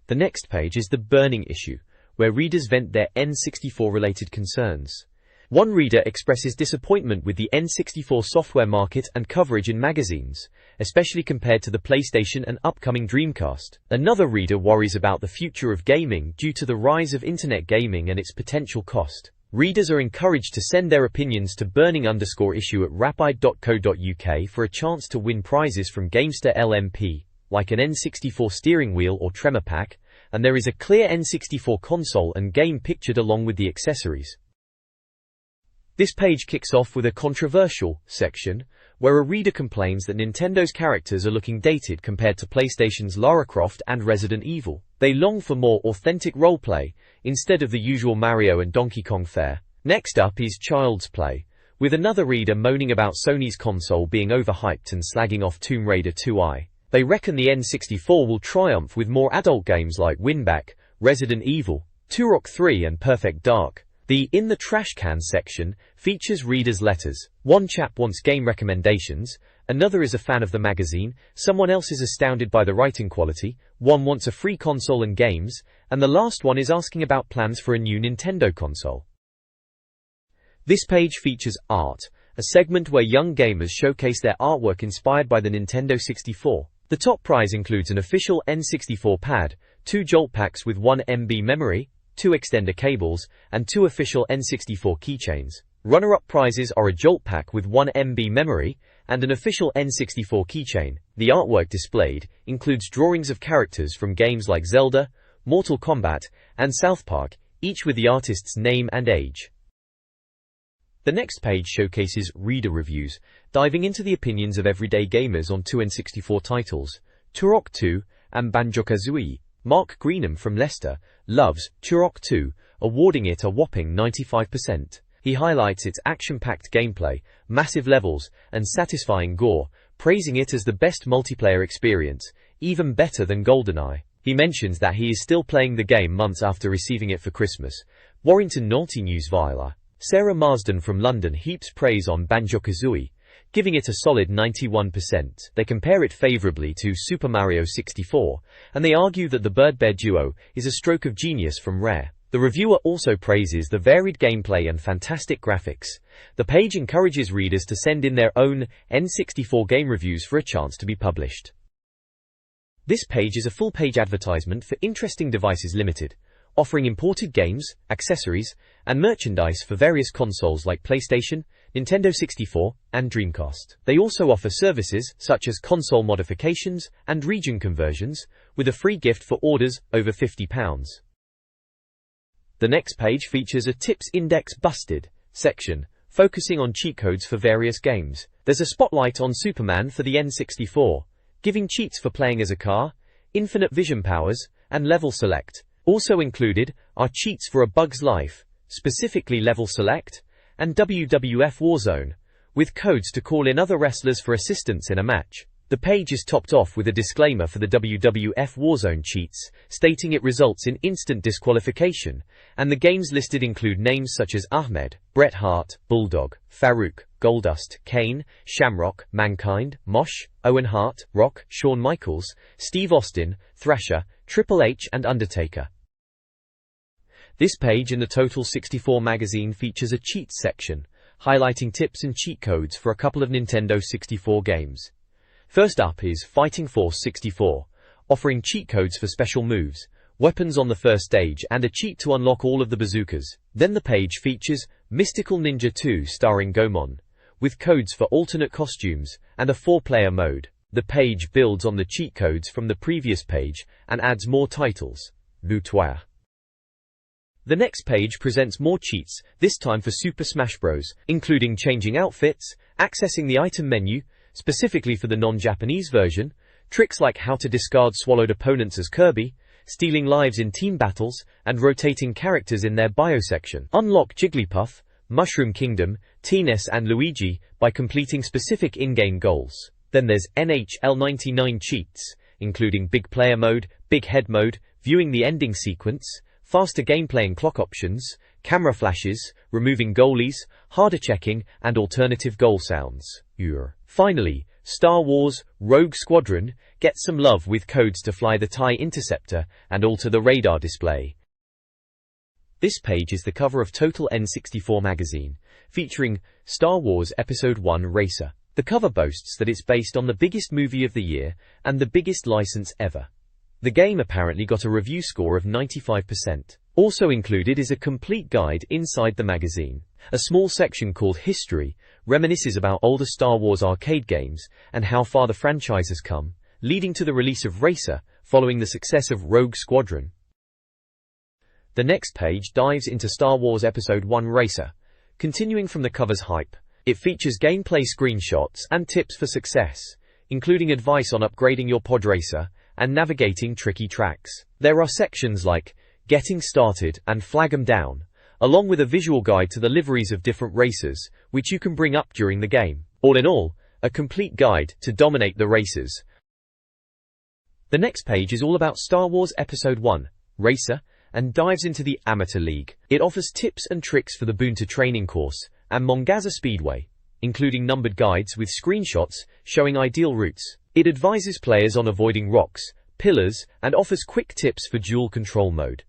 The next page is the Burning Issue, where readers vent their N64 related concerns. One reader expresses disappointment with the N64 software market and coverage in magazines, especially compared to the PlayStation and upcoming Dreamcast. Another reader worries about the future of gaming due to the rise of internet gaming and its potential cost. Readers are encouraged to send their opinions to burning_issue at rapide.co.uk for a chance to win prizes from Gamester LMP, like an N64 steering wheel or tremor pack, and there is a clear N64 console and game pictured along with the accessories. This page kicks off with a controversial section, where a reader complains that Nintendo's characters are looking dated compared to PlayStation's Lara Croft and Resident Evil. They long for more authentic roleplay, instead of the usual Mario and Donkey Kong fare. Next up is Child's Play, with another reader moaning about Sony's console being overhyped and slagging off Tomb Raider 2i. They reckon the N64 will triumph with more adult games like Winback, Resident Evil, Turok 3 and Perfect Dark. The In the Trash Can section features readers' letters. One chap wants game recommendations, another is a fan of the magazine, someone else is astounded by the writing quality, one wants a free console and games, and the last one is asking about plans for a new Nintendo console. This page features Art, a segment where young gamers showcase their artwork inspired by the Nintendo 64. The top prize includes an official N64 pad, 2 Jolt packs with 1 MB memory, 2 extender cables, and 2 official N64 keychains. Runner-up prizes are a Jolt pack with 1 MB memory and an official N64 keychain. The artwork displayed includes drawings of characters from games like Zelda, Mortal Kombat, and South Park, each with the artist's name and age. The next page showcases reader reviews, diving into the opinions of everyday gamers on 2 N64 titles, Turok 2 and Banjo-Kazooie. Mark Greenham from Leicester loves Turok 2, awarding it a whopping 95%. He highlights its action-packed gameplay, massive levels, and satisfying gore, praising it as the best multiplayer experience, even better than GoldenEye. He mentions that he is still playing the game months after receiving it for Christmas. Warrington Naughty News Viola. Sarah Marsden from London heaps praise on Banjo-Kazooie, giving it a solid 91%. They compare it favorably to Super Mario 64, and they argue that the Bird Bear duo is a stroke of genius from Rare. The reviewer also praises the varied gameplay and fantastic graphics. The page encourages readers to send in their own N64 game reviews for a chance to be published. This page is a full-page advertisement for Interesting Devices Limited, offering imported games, accessories, and merchandise for various consoles like PlayStation, Nintendo 64, and Dreamcast. They also offer services such as console modifications and region conversions, with a free gift for orders over £50. The next page features a Tips Index Busted section, focusing on cheat codes for various games. There's a spotlight on Superman for the N64, giving cheats for playing as a car, infinite vision powers, and level select. Also included are cheats for A Bug's Life, specifically Level Select, and WWF Warzone, with codes to call in other wrestlers for assistance in a match. The page is topped off with a disclaimer for the WWF Warzone cheats, stating it results in instant disqualification, and the games listed include names such as Ahmed, Bret Hart, Bulldog, Farouk, Goldust, Kane, Shamrock, Mankind, Mosh, Owen Hart, Rock, Shawn Michaels, Steve Austin, Thrasher, Triple H and Undertaker. This page in the Total 64 magazine features a cheats section, highlighting tips and cheat codes for a couple of Nintendo 64 games. First up is Fighting Force 64, offering cheat codes for special moves, weapons on the first stage, and a cheat to unlock all of the bazookas. Then the page features Mystical Ninja 2 starring Goemon, with codes for alternate costumes and a 4-player mode. The page builds on the cheat codes from the previous page and adds more titles. Butoir. The next page presents more cheats, this time for Super Smash Bros., including changing outfits, accessing the item menu, specifically for the non-Japanese version, tricks like how to discard swallowed opponents as Kirby, stealing lives in team battles, and rotating characters in their bio section. Unlock Jigglypuff, Mushroom Kingdom, Teeness and Luigi by completing specific in-game goals. Then there's NHL 99 cheats, including Big Player Mode, Big Head Mode, viewing the ending sequence, faster gameplay and clock options, camera flashes, removing goalies, harder checking, and alternative goal sounds. Finally, Star Wars Rogue Squadron gets some love with codes to fly the TIE Interceptor and alter the radar display. This page is the cover of Total N64 magazine, featuring Star Wars Episode 1 Racer. The cover boasts that it's based on the biggest movie of the year and the biggest license ever. The game apparently got a review score of 95%. Also included is a complete guide inside the magazine. A small section called History reminisces about older Star Wars arcade games and how far the franchise has come, leading to the release of Racer following the success of Rogue Squadron. The next page dives into Star Wars Episode 1 Racer. Continuing from the cover's hype, it features gameplay screenshots and tips for success, including advice on upgrading your pod racer and navigating tricky tracks. There are sections like Getting Started and Flag 'em Down, along with a visual guide to the liveries of different racers, which you can bring up during the game. All in all, a complete guide to dominate the races. The next page is all about Star Wars Episode 1 Racer and dives into the Amateur League. It offers tips and tricks for the Boonta training course and Mongaza Speedway, including numbered guides with screenshots showing ideal routes. It advises players on avoiding rocks, pillars, and offers quick tips for dual control mode.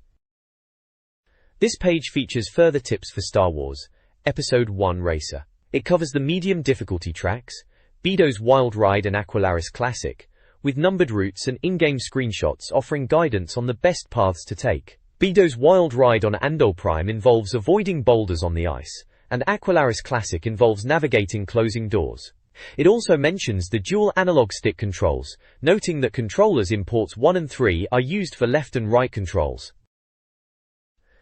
This page features further tips for Star Wars Episode 1 Racer. It covers the medium difficulty tracks, Bedo's Wild Ride and Aqualaris Classic, with numbered routes and in-game screenshots offering guidance on the best paths to take. Bedo's Wild Ride on Ando Prime involves avoiding boulders on the ice, and Aqualaris Classic involves navigating closing doors. It also mentions the dual analog stick controls, noting that controllers in ports 1 and 3 are used for left and right controls.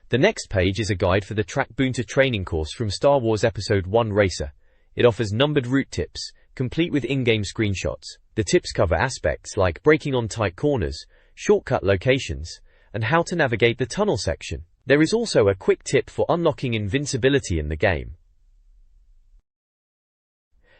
The next page is a guide for the Track Boonta training course from Star Wars Episode 1 Racer. It offers numbered route tips, complete with in-game screenshots. The tips cover aspects like braking on tight corners, shortcut locations, and how to navigate the tunnel section. There is also a quick tip for unlocking invincibility in the game.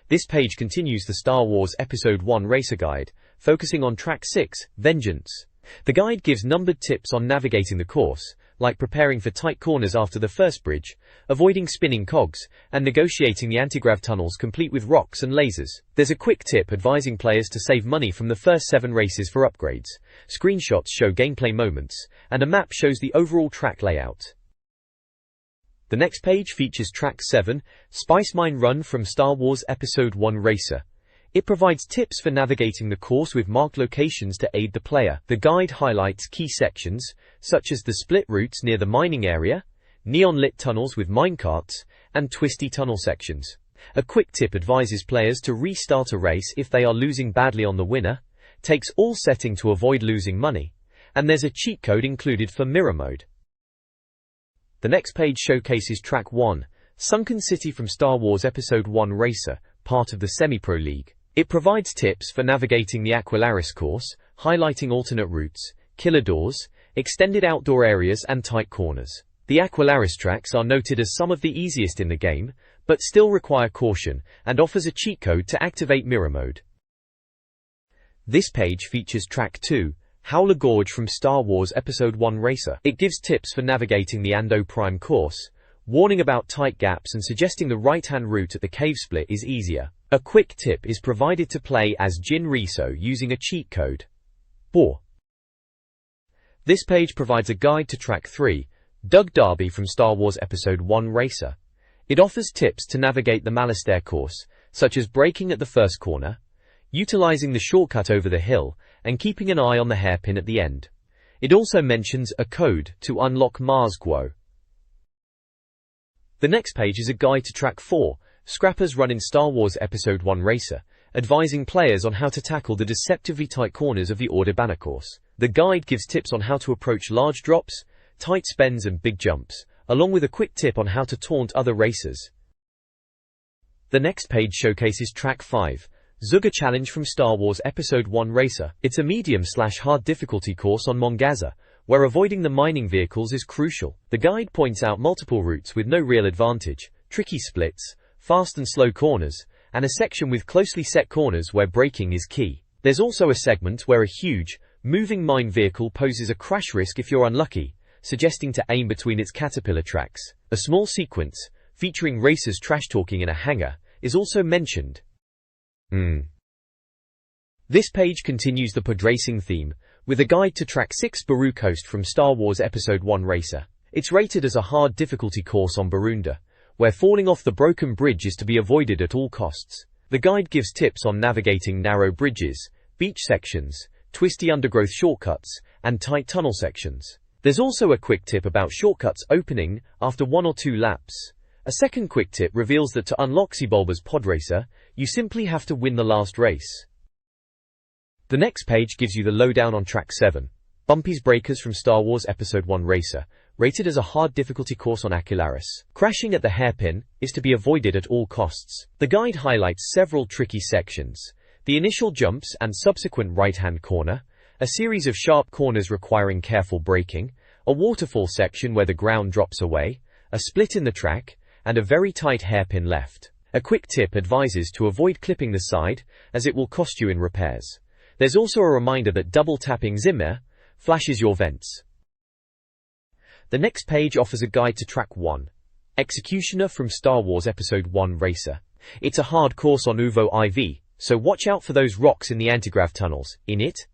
This page continues the Star Wars Episode 1 Racer Guide, focusing on Track 6, Vengeance. The guide gives numbered tips on navigating the course, like preparing for tight corners after the first bridge, avoiding spinning cogs, and negotiating the anti-grav tunnels complete with rocks and lasers. There's a quick tip advising players to save money from the first 7 races for upgrades. Screenshots show gameplay moments, and a map shows the overall track layout. The next page features Track 7, Spice Mine Run from Star Wars Episode 1 Racer. It provides tips for navigating the course with marked locations to aid the player. The guide highlights key sections, such as the split routes near the mining area, neon-lit tunnels with minecarts, and twisty tunnel sections. A quick tip advises players to restart a race if they are losing badly on the winner, takes all setting to avoid losing money, and there's a cheat code included for mirror mode. The next page showcases Track 1, Sunken City from Star Wars Episode 1 Racer, part of the Semi-Pro League. It provides tips for navigating the Aqualaris course, highlighting alternate routes, killer doors, extended outdoor areas and tight corners. The Aqualaris tracks are noted as some of the easiest in the game, but still require caution, and offers a cheat code to activate mirror mode. This page features Track 2, Howler Gorge from Star Wars Episode 1 Racer. It gives tips for navigating the Ando Prime course, warning about tight gaps and suggesting the right-hand route at the cave split is easier. A quick tip is provided to play as Jin Riso using a cheat code. This page provides a guide to Track 3, Doug Darby from Star Wars Episode 1 Racer. It offers tips to navigate the Malastare course, such as braking at the first corner, utilizing the shortcut over the hill, and keeping an eye on the hairpin at the end. It also mentions a code to unlock Mars Guo. The next page is a guide to Track 4, Scrappers Run in Star Wars Episode 1 Racer, advising players on how to tackle the deceptively tight corners of the Order Banner course. The guide gives tips on how to approach large drops, tight spins and big jumps, along with a quick tip on how to taunt other racers. The next page showcases Track 5, Zuga Challenge from Star Wars Episode 1 Racer. It's a medium/hard difficulty course on Mongaza, where avoiding the mining vehicles is crucial. The guide points out multiple routes with no real advantage, tricky splits, fast and slow corners, and a section with closely set corners where braking is key. There's also a segment where a huge, moving mine vehicle poses a crash risk if you're unlucky, suggesting to aim between its caterpillar tracks. A small sequence, featuring racers trash-talking in a hangar, is also mentioned. This page continues the pod racing theme, with a guide to Track 6 Baru Coast from Star Wars Episode 1 Racer. It's rated as a hard difficulty course on Barunda, where falling off the broken bridge is to be avoided at all costs. The guide gives tips on navigating narrow bridges, beach sections, twisty undergrowth shortcuts, and tight tunnel sections. There's also a quick tip about shortcuts opening after 1 or 2 laps. A second quick tip reveals that to unlock Sebulba's pod racer, you simply have to win the last race. The next page gives you the lowdown on Track 7, Bumpy's Breakers from Star Wars Episode 1 Racer, rated as a hard difficulty course on Akularis. Crashing at the hairpin is to be avoided at all costs. The guide highlights several tricky sections, the initial jumps and subsequent right-hand corner, a series of sharp corners requiring careful braking, a waterfall section where the ground drops away, a split in the track, and a very tight hairpin left. A quick tip advises to avoid clipping the side, as it will cost you in repairs. There's also a reminder that double tapping Zimmer flashes your vents. The next page offers a guide to Track 1, Executioner from Star Wars Episode 1 Racer. It's a hard course on Uvo IV, so watch out for those rocks in the antigrav tunnels. In it,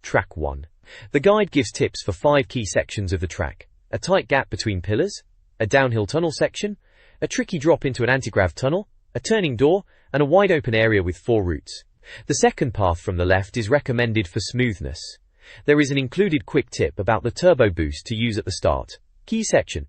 Track 1. The guide gives tips for 5 key sections of the track: a tight gap between pillars, a downhill tunnel section, a tricky drop into an antigrav tunnel, a turning door, and a wide open area with 4 routes. The second path from the left is recommended for smoothness. There is an included quick tip about the turbo boost to use at the start. Key section.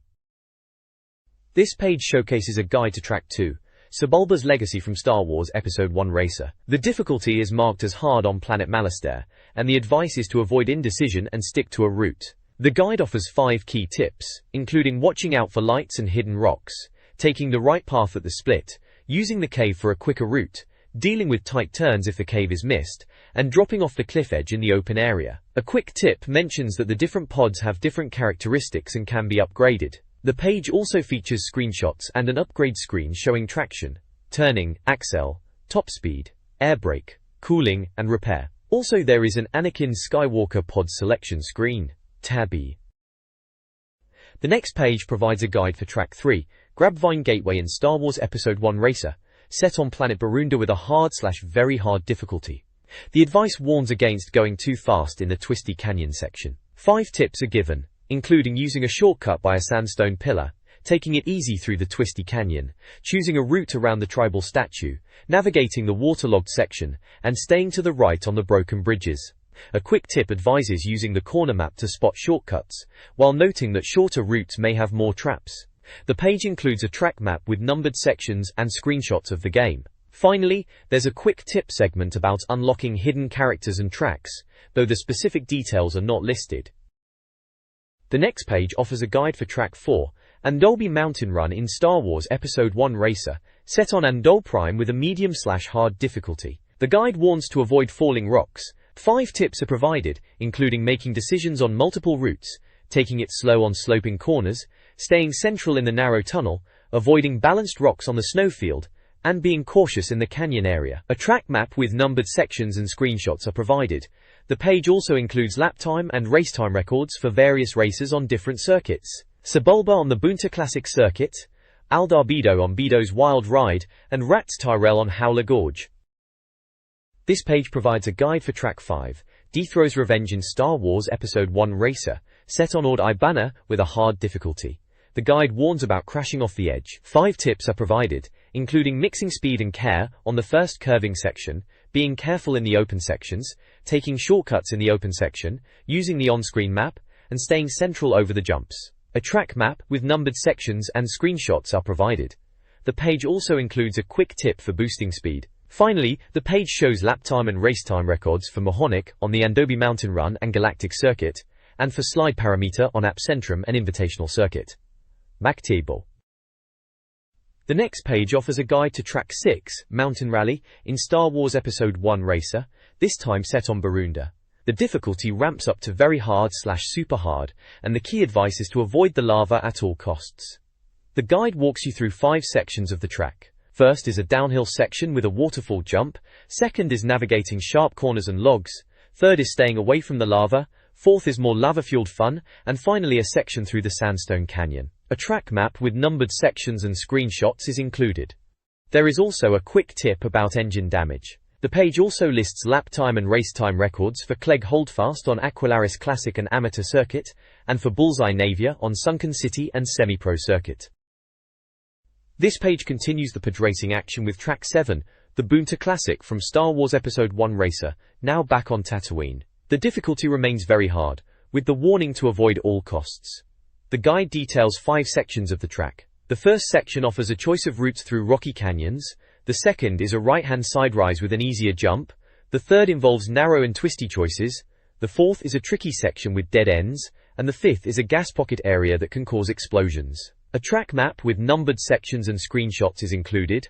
This page showcases a guide to Track 2, Sebulba's Legacy from Star Wars Episode 1 Racer. The difficulty is marked as hard on planet Malastare, and the advice is to avoid indecision and stick to a route. The guide offers 5 key tips, including watching out for lights and hidden rocks, taking the right path at the split, using the cave for a quicker route, dealing with tight turns if the cave is missed, and dropping off the cliff edge in the open area. A quick tip mentions that the different pods have different characteristics and can be upgraded. The page also features screenshots and an upgrade screen showing traction, turning, accel, top speed, air brake, cooling, and repair. Also there is an Anakin Skywalker pod selection screen, Tab E. The next page provides a guide for Track 3, Grabvine Gateway in Star Wars Episode 1 Racer, set on planet Barunda with a hard/very hard difficulty. The advice warns against going too fast in the twisty canyon section. 5 tips are given, including using a shortcut by a sandstone pillar, taking it easy through the twisty canyon, choosing a route around the tribal statue, navigating the waterlogged section, and staying to the right on the broken bridges. A quick tip advises using the corner map to spot shortcuts, while noting that shorter routes may have more traps. The page includes a track map with numbered sections and screenshots of the game. Finally, there's a quick tip segment about unlocking hidden characters and tracks, though the specific details are not listed. The next page offers a guide for Track 4, Andolby Mountain Run in Star Wars Episode 1 Racer, set on Andol Prime with a medium/hard difficulty. The guide warns to avoid falling rocks. 5 tips are provided, including making decisions on multiple routes, taking it slow on sloping corners, staying central in the narrow tunnel, avoiding balanced rocks on the snowfield, and being cautious in the canyon area. A track map with numbered sections and screenshots are provided. The page also includes lap time and race time records for various races on different circuits. Sebulba on the Bunta Classic Circuit, Aldarbido on Bido's Wild Ride, and Rats Tyrell on Howler Gorge. This page provides a guide for Track 5, Deathro's Revenge in Star Wars Episode 1 Racer, set on Odd Eye Banner with a hard difficulty. The guide warns about crashing off the edge. 5 tips are provided, including mixing speed and care on the first curving section, being careful in the open sections, taking shortcuts in the open section, using the on-screen map, and staying central over the jumps. A track map with numbered sections and screenshots are provided. The page also includes a quick tip for boosting speed. Finally, the page shows lap time and race time records for Mohonic on the Andobi Mountain Run and Galactic Circuit, and for slide parameter on App Centrum and Invitational Circuit. Mactable. The next page offers a guide to Track 6, Mountain Rally, in Star Wars Episode 1 Racer, this time set on Barunda. The difficulty ramps up to very hard/super hard, and the key advice is to avoid the lava at all costs. The guide walks you through 5 sections of the track. First is a downhill section with a waterfall jump, second is navigating sharp corners and logs, third is staying away from the lava, fourth is more lava-fueled fun, and finally a section through the Sandstone Canyon. A track map with numbered sections and screenshots is included. There is also a quick tip about engine damage. The page also lists lap time and race time records for Clegg Holdfast on Aquilaris Classic and Amateur Circuit, and for Bullseye Navia on Sunken City and Semi-Pro Circuit. This page continues the pod racing action with Track 7, the Boonta Classic from Star Wars Episode 1 Racer, now back on Tatooine. The difficulty remains very hard, with the warning to avoid all costs. The guide details 5 sections of the track. The first section offers a choice of routes through rocky canyons, the second is a right-hand side rise with an easier jump, the third involves narrow and twisty choices, the fourth is a tricky section with dead ends, and the fifth is a gas pocket area that can cause explosions. A track map with numbered sections and screenshots is included.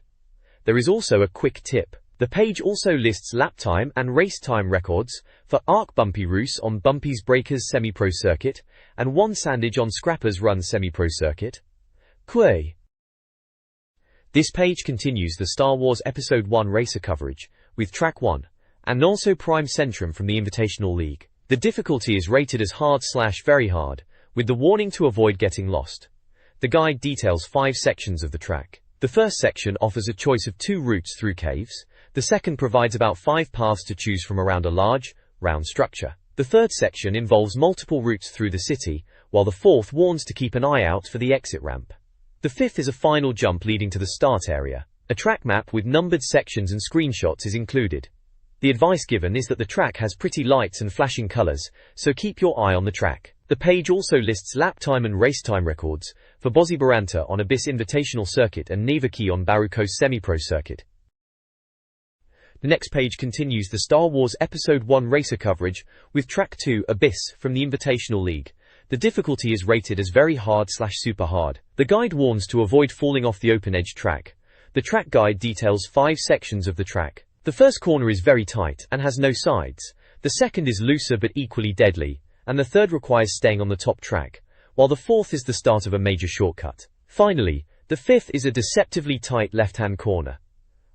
There is also a quick tip. The page also lists lap time and race time records for Arc Bumpy Roos on Bumpy's Breakers Semi-Pro Circuit and One Sandage on Scrapper's Run Semi-Pro Circuit. Quay. This page continues the Star Wars Episode 1 Racer coverage with Track 1 and also Prime Centrum from the Invitational League. The difficulty is rated as hard/very hard, with the warning to avoid getting lost. The guide details 5 sections of the track. The first section offers a choice of 2 routes through caves. The second provides about 5 paths to choose from around a large, round structure. The third section involves multiple routes through the city, while the fourth warns to keep an eye out for the exit ramp. The fifth is a final jump leading to the start area. A track map with numbered sections and screenshots is included. The advice given is that the track has pretty lights and flashing colors, so keep your eye on the track. The page also lists lap time and race time records for Bozzy Baranta on Abyss Invitational Circuit and Navaki on Barukos Semi-Pro Circuit. The next page continues the Star Wars Episode 1 Racer coverage with Track 2 Abyss from the Invitational League. The difficulty is rated as very hard/super hard. The guide warns to avoid falling off the open edge track. The track guide details 5 sections of the track. The first corner is very tight and has no sides. The second is looser but equally deadly, and the third requires staying on the top track, while the fourth is the start of a major shortcut. Finally, the fifth is a deceptively tight left-hand corner.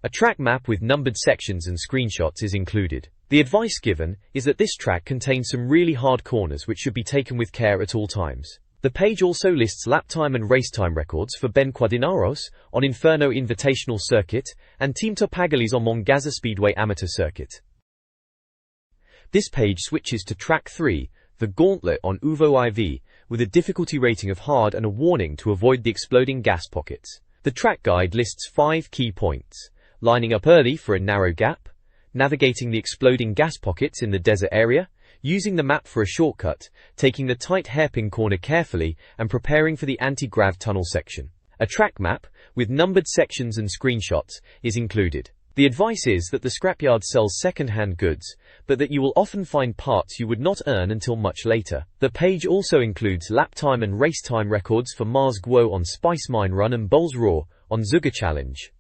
A track map with numbered sections and screenshots is included. The advice given is that this track contains some really hard corners which should be taken with care at all times. The page also lists lap time and race time records for Ben Quadinaros on Inferno Invitational Circuit and Team Topagalis on Mongaza Speedway Amateur Circuit. This page switches to Track 3, the Gauntlet on Uvo IV, with a difficulty rating of hard and a warning to avoid the exploding gas pockets. The track guide lists 5 key points: lining up early for a narrow gap, navigating the exploding gas pockets in the desert area, using the map for a shortcut, taking the tight hairpin corner carefully, and preparing for the anti-grav tunnel section. A track map, with numbered sections and screenshots, is included. The advice is that the scrapyard sells second-hand goods, but that you will often find parts you would not earn until much later. The page also includes lap time and race time records for Mars Guo on Spice Mine Run and Bowls Raw on Zuga Challenge.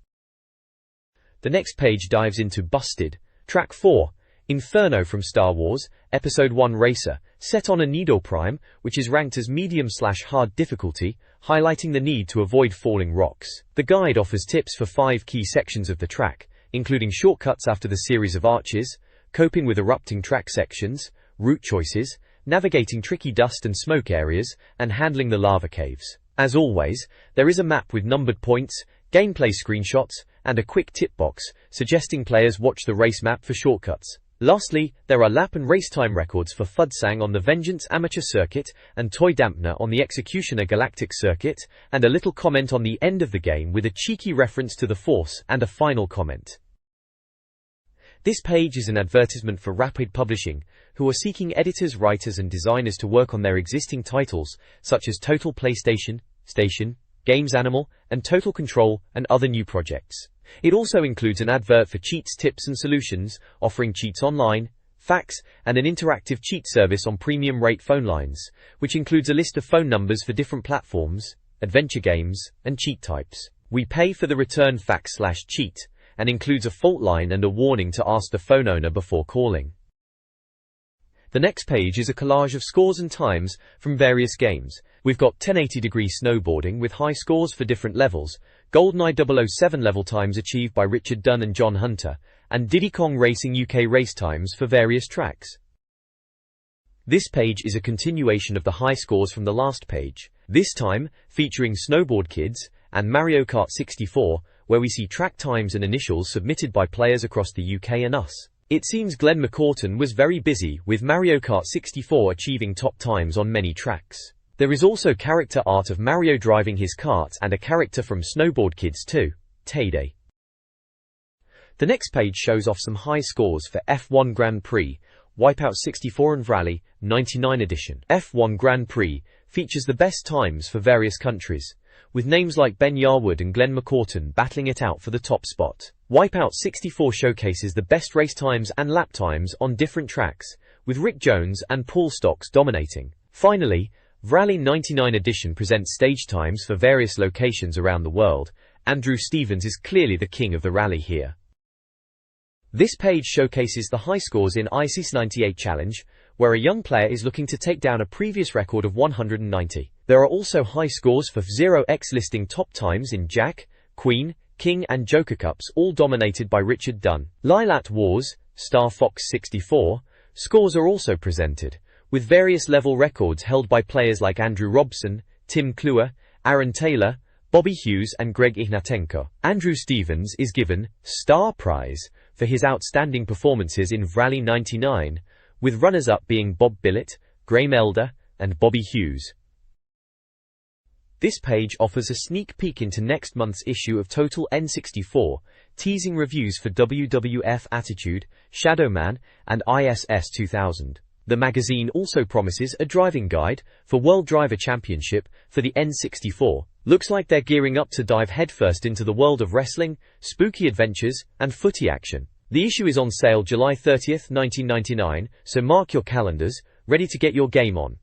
The next page dives into Busted, Track 4, Inferno from Star Wars, Episode 1 Racer, set on a Nido Prime, which is ranked as medium/hard difficulty, highlighting the need to avoid falling rocks. The guide offers tips for 5 key sections of the track, including shortcuts after the series of arches, coping with erupting track sections, route choices, navigating tricky dust and smoke areas, and handling the lava caves. As always, there is a map with numbered points, gameplay screenshots, and a quick tip box, suggesting players watch the race map for shortcuts. Lastly, there are lap and race time records for Fudsang on the Vengeance Amateur Circuit and Toy Dampener on the Executioner Galactic Circuit, and a little comment on the end of the game with a cheeky reference to the Force and a final comment. This page is an advertisement for Rapid Publishing, who are seeking editors, writers and designers to work on their existing titles, such as Total PlayStation, Station, Games Animal, and Total Control, and other new projects. It also includes an advert for Cheats Tips and Solutions, offering cheats online, facts, and an interactive cheat service on premium rate phone lines, which includes a list of phone numbers for different platforms, adventure games, and cheat types. We pay for the return fax/cheat, and includes a fault line and a warning to ask the phone owner before calling. The next page is a collage of scores and times from various games. We've got 1080-degree snowboarding with high scores for different levels, GoldenEye 007 level times achieved by Richard Dunn and John Hunter, and Diddy Kong Racing UK race times for various tracks. This page is a continuation of the high scores from the last page, this time featuring Snowboard Kids and Mario Kart 64, where we see track times and initials submitted by players across the UK and us. It seems Glenn McCourton was very busy, with Mario Kart 64 achieving top times on many tracks. There is also character art of Mario driving his kart and a character from Snowboard Kids 2, Tayday. The next page shows off some high scores for F1 Grand Prix, Wipeout 64 and Rally 99 edition. F1 Grand Prix features the best times for various countries, with names like Ben Yarwood and Glenn McCourton battling it out for the top spot. Wipeout 64 showcases the best race times and lap times on different tracks, with Rick Jones and Paul Stocks dominating. Finally, Rally 99 edition presents stage times for various locations around the world. Andrew Stevens is clearly the king of the rally here. This page showcases the high scores in ISIS 98 Challenge, where a young player is looking to take down a previous record of 190. There are also high scores for 0x listing top times in Jack, Queen, King and Joker Cups, all dominated by Richard Dunn. Lilat Wars, Star Fox 64, scores are also presented, with various level records held by players like Andrew Robson, Tim Kluwer, Aaron Taylor, Bobby Hughes and Greg Ignatenko. Andrew Stevens is given Star Prize for his outstanding performances in Rally 99, with runners-up being Bob Billett, Graham Elder, and Bobby Hughes. This page offers a sneak peek into next month's issue of Total N64, teasing reviews for WWF Attitude, Shadowman, and ISS 2000. The magazine also promises a driving guide for World Driver Championship for the N64. Looks like they're gearing up to dive headfirst into the world of wrestling, spooky adventures, and footy action. The issue is on sale July 30th, 1999, so mark your calendars, ready to get your game on.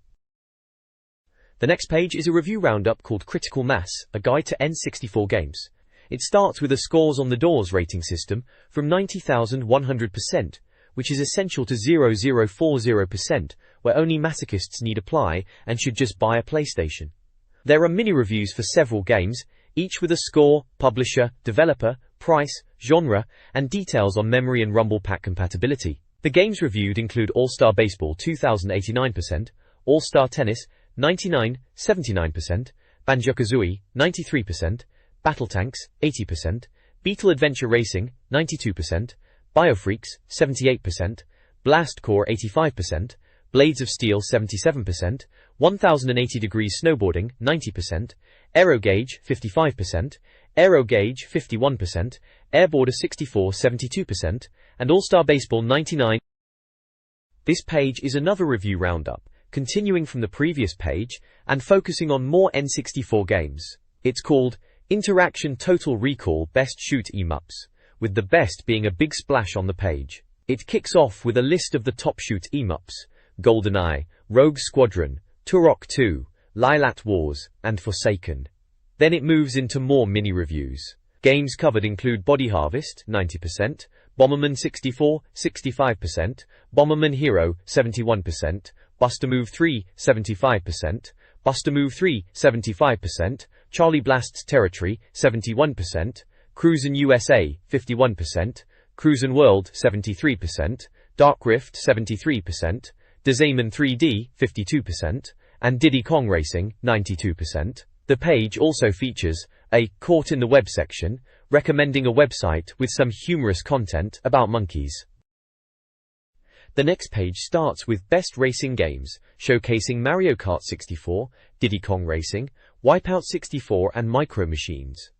The next page is a review roundup called Critical Mass, a guide to N64 games. It starts with a scores on the doors rating system from 90,100%, which is essential to 0040%, where only masochists need apply and should just buy a PlayStation. There are mini-reviews for several games, each with a score, publisher, developer, price, genre, and details on memory and Rumble Pack compatibility. The games reviewed include All-Star Baseball 2089%, All-Star Tennis 79%, Banjo-Kazooie 93%, Battle Tanks 80%, Beetle Adventure Racing 92%, Biofreaks 78%, Blast Core 85%, Blades of Steel 77%, 1080 Degrees Snowboarding 90%, Aero Gauge 55%, Aero Gauge 51%, Airboarder 64 72%, and All-Star Baseball 99. This page is another review roundup, continuing from the previous page and focusing on more N64 games. It's called Interaction Total Recall Best Shoot Em-Ups, with the best being a big splash on the page. It kicks off with a list of the top shoot em-ups: GoldenEye, Rogue Squadron, Turok 2, Lilat Wars, and Forsaken. Then it moves into more mini-reviews. Games covered include Body Harvest, 90%, Bomberman 64, 65%, Bomberman Hero, 71%, Buster Move 3, 75%, Buster Move 3, 75%, Charlie Blast's Territory, 71%, Cruisin' USA, 51%, Cruisin' World, 73%, Dark Rift, 73%, Dezaman 3D, 52%, and Diddy Kong Racing, 92%. The page also features a Caught in the Web section, recommending a website with some humorous content about monkeys. The next page starts with Best Racing Games, showcasing Mario Kart 64, Diddy Kong Racing, Wipeout 64 and Micro Machines.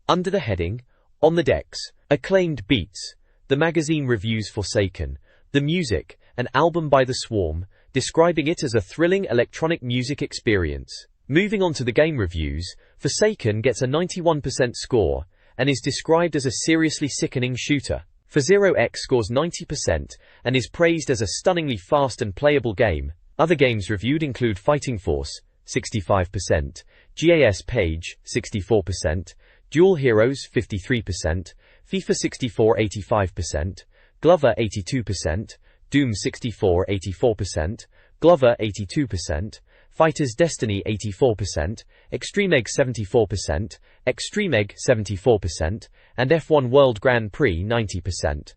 Under the heading, On the Decks, acclaimed beats, the magazine reviews Forsaken, the music, an album by The Swarm, describing it as a thrilling electronic music experience. Moving on to the game reviews, Forsaken gets a 91% score, and is described as a seriously sickening shooter. For0x scores 90% and is praised as a stunningly fast and playable game. Other games reviewed include Fighting Force, 65%, GAS Page, 64%, Dual Heroes, 53%, FIFA 64, 85%, Glover, 82%, Doom 64, 84%, Glover, 82%, Fighters Destiny 84%, Extreme Egg 74%, Extreme Egg 74%, and F1 World Grand Prix 90%.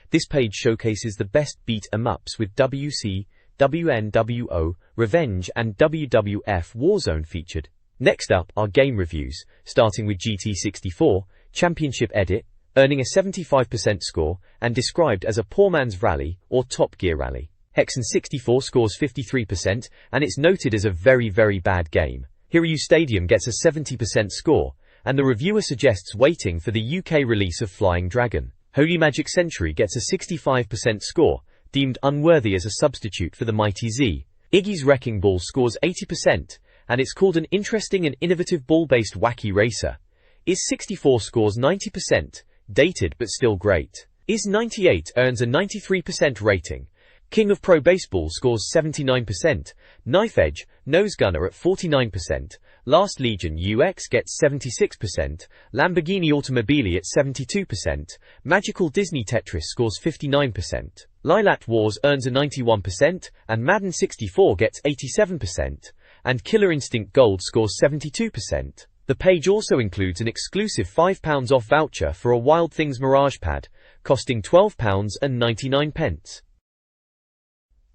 This page showcases the best beat-em-ups with WC, WNWO, Revenge and WWF Warzone featured. Next up are game reviews, starting with GT64, Championship Edit, earning a 75% score, and described as a poor man's rally or Top Gear rally. Hexen 64 scores 53%, and it's noted as a very bad game. Hiryu Stadium gets a 70% score, and the reviewer suggests waiting for the UK release of Flying Dragon. Holy Magic Century gets a 65% score, deemed unworthy as a substitute for the Mighty Z. Iggy's Wrecking Ball scores 80%, and it's called an interesting and innovative ball-based wacky racer. Is 64 scores 90%, dated but still great. Is 98 earns a 93% rating. King of Pro Baseball scores 79%, Knife Edge, Nose Gunner at 49%, Last Legion UX gets 76%, Lamborghini Automobili at 72%, Magical Disney Tetris scores 59%, Lilat Wars earns a 91%, and Madden 64 gets 87%, and Killer Instinct Gold scores 72%. The page also includes an exclusive £5 off voucher for a Wild Things Mirage Pad, costing £12.99.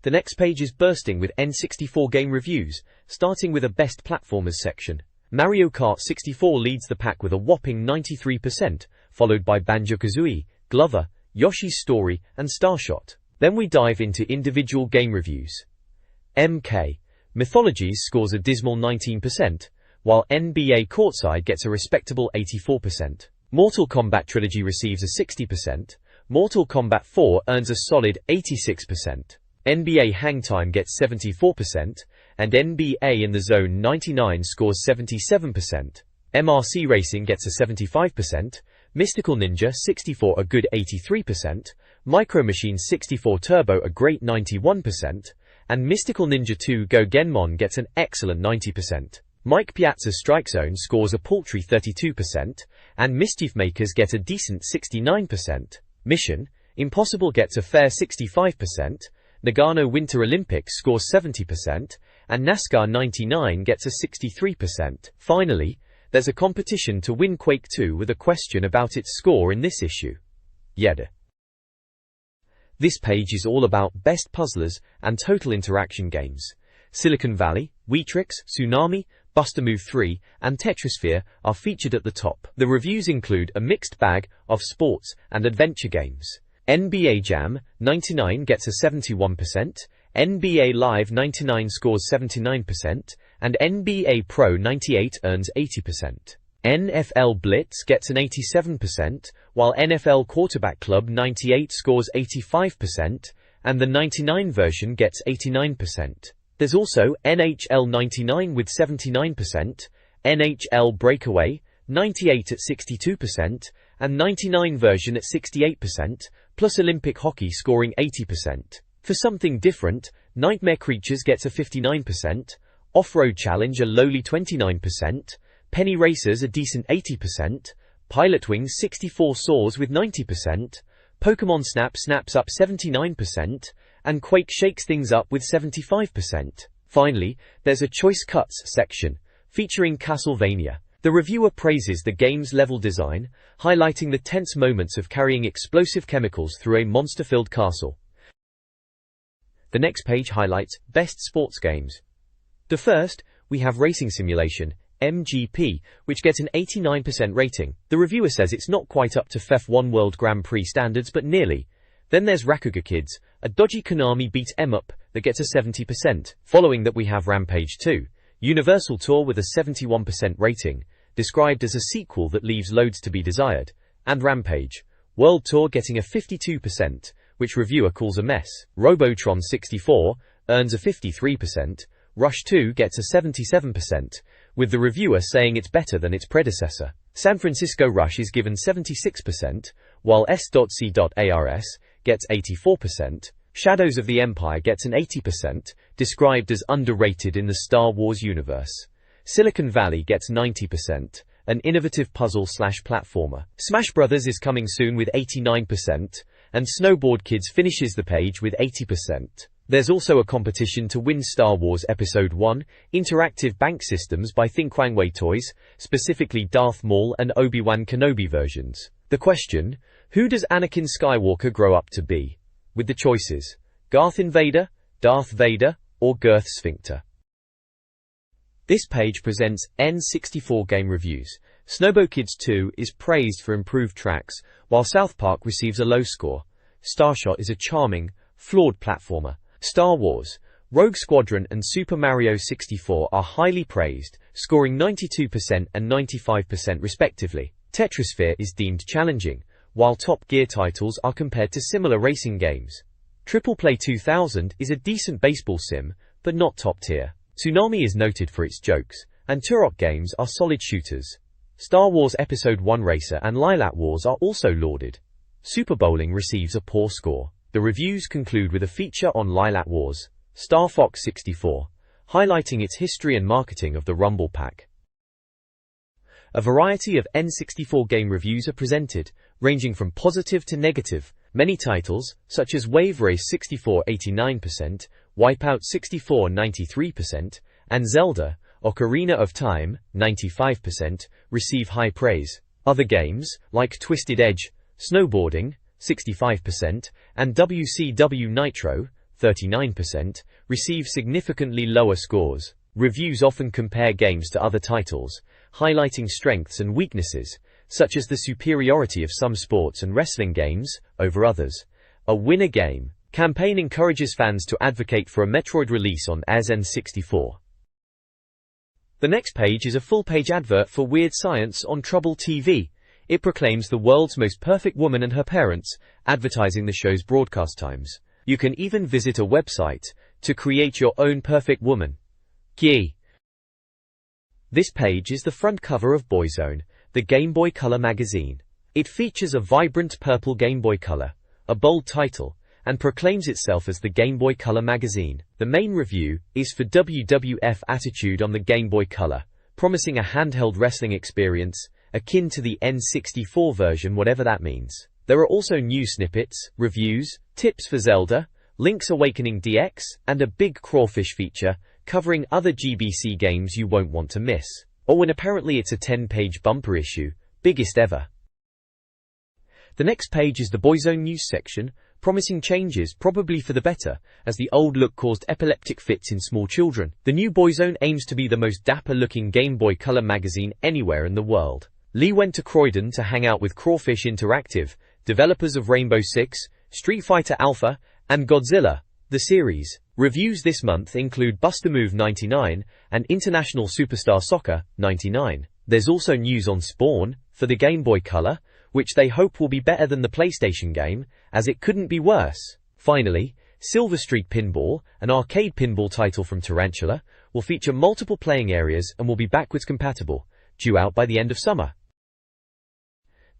The next page is bursting with N64 game reviews, starting with a Best Platformers section. Mario Kart 64 leads the pack with a whopping 93%, followed by Banjo-Kazooie, Glover, Yoshi's Story, and Starshot. Then we dive into individual game reviews. MK Mythologies scores a dismal 19%, while NBA Courtside gets a respectable 84%. Mortal Kombat Trilogy receives a 60%, Mortal Kombat 4 earns a solid 86%. NBA Hangtime gets 74%, and NBA In the Zone 99 scores 77%. MRC Racing gets a 75%, Mystical Ninja 64 a good 83%, Micro Machines 64 Turbo a great 91%, and Mystical Ninja 2 Go Genmon gets an excellent 90%. Mike Piazza's Strike Zone scores a paltry 32%, and Mischief Makers get a decent 69%. Mission Impossible gets a fair 65%, Nagano Winter Olympics scores 70%, and NASCAR 99 gets a 63%. Finally, there's a competition to win Quake 2 with a question about its score in this issue. Yeda. This page is all about best puzzlers and total interaction games. Silicon Valley, Weetrix, Tsunami, Bust-A-Move 3, and Tetrisphere are featured at the top. The reviews include a mixed bag of sports and adventure games. NBA Jam 99 gets a 71%, NBA Live 99 scores 79%, and NBA Pro 98 earns 80%. NFL Blitz gets an 87%, while NFL Quarterback Club 98 scores 85%, and the 99 version gets 89%. There's also NHL 99 with 79%, NHL Breakaway 98 at 62%, and 99 version at 68%, plus Olympic Hockey scoring 80%. For something different, Nightmare Creatures gets a 59%, Off-Road Challenge a lowly 29%, Penny Racers a decent 80%, Pilotwings 64 soars with 90%, Pokemon Snap snaps up 79%, and Quake shakes things up with 75%. Finally, there's a Choice Cuts section, featuring Castlevania. The reviewer praises the game's level design, highlighting the tense moments of carrying explosive chemicals through a monster-filled castle. The next page highlights best sports games. The first, we have Racing Simulation, MGP, which gets an 89% rating. The reviewer says it's not quite up to F1 World Grand Prix standards, but nearly. Then there's Rakuga Kids, a dodgy Konami beat-em-up that gets a 70%. Following that we have Rampage 2, Universal Tour with a 71% rating, described as a sequel that leaves loads to be desired, and Rampage World Tour getting a 52%, which reviewer calls a mess. Robotron 64 earns a 53%, Rush 2 gets a 77%, with the reviewer saying it's better than its predecessor. San Francisco Rush is given 76%, while S.C.ARS gets 84%. Shadows of the Empire gets an 80%, described as underrated in the Star Wars universe. Silicon Valley gets 90%, an innovative puzzle/platformer. Smash Brothers is coming soon with 89%, and Snowboard Kids finishes the page with 80%. There's also a competition to win Star Wars Episode 1 interactive bank systems by Thinkwangway Toys, specifically Darth Maul and Obi-Wan Kenobi versions. The question, who does Anakin Skywalker grow up to be? With the choices, Garth Invader, Darth Vader, or Girth Sphincter. This page presents N64 game reviews. Snowboard Kids 2 is praised for improved tracks, while South Park receives a low score. Starshot is a charming, flawed platformer. Star Wars, Rogue Squadron and Super Mario 64 are highly praised, scoring 92% and 95% respectively. Tetrisphere is deemed challenging, while Top Gear titles are compared to similar racing games. Triple Play 2000 is a decent baseball sim, but not top tier. Tsunami is noted for its jokes, and Turok games are solid shooters. Star Wars Episode 1 Racer and Lilat Wars are also lauded. Super Bowling receives a poor score. The reviews conclude with a feature on Lilat Wars, Star Fox 64, highlighting its history and marketing of the Rumble Pack. A variety of N64 game reviews are presented, ranging from positive to negative. Many titles, such as Wave Race 64 89%, Wipeout 64 93%, and Zelda, Ocarina of Time 95%, receive high praise. Other games, like Twisted Edge, Snowboarding 65%, and WCW Nitro 39%, receive significantly lower scores. Reviews often compare games to other titles, highlighting strengths and weaknesses, such as the superiority of some sports and wrestling games over others. A winner game campaign encourages fans to advocate for a Metroid release on N64. The next page is a full-page advert for Weird Science on Trouble TV. It proclaims the world's most perfect woman and her parents, advertising the show's broadcast times. You can even visit a website to create your own perfect woman. Key. This page is the front cover of Boyzone, the Game Boy Color magazine. It features a vibrant purple Game Boy Color, a bold title, and proclaims itself as the Game Boy Color magazine. The main review is for WWF Attitude on the Game Boy Color, promising a handheld wrestling experience akin to the N64 version, whatever that means. There are also news snippets, reviews, tips for Zelda, Link's Awakening DX, and a big crawfish feature covering other GBC games you won't want to miss. Oh, and apparently it's a 10-page bumper issue, biggest ever. The next page is the Boyzone news section, promising changes, probably for the better, as the old look caused epileptic fits in small children. The new Boyzone aims to be the most dapper-looking Game Boy Color magazine anywhere in the world. Lee went to Croydon to hang out with Crawfish Interactive, developers of Rainbow Six, Street Fighter Alpha, and Godzilla, the series. Reviews this month include Buster Move 99 and International Superstar Soccer 99. There's also news on Spawn for the Game Boy Color, which they hope will be better than the PlayStation game, as it couldn't be worse. Finally, Silver Streak Pinball, an arcade pinball title from Tarantula, will feature multiple playing areas and will be backwards compatible, due out by the end of summer.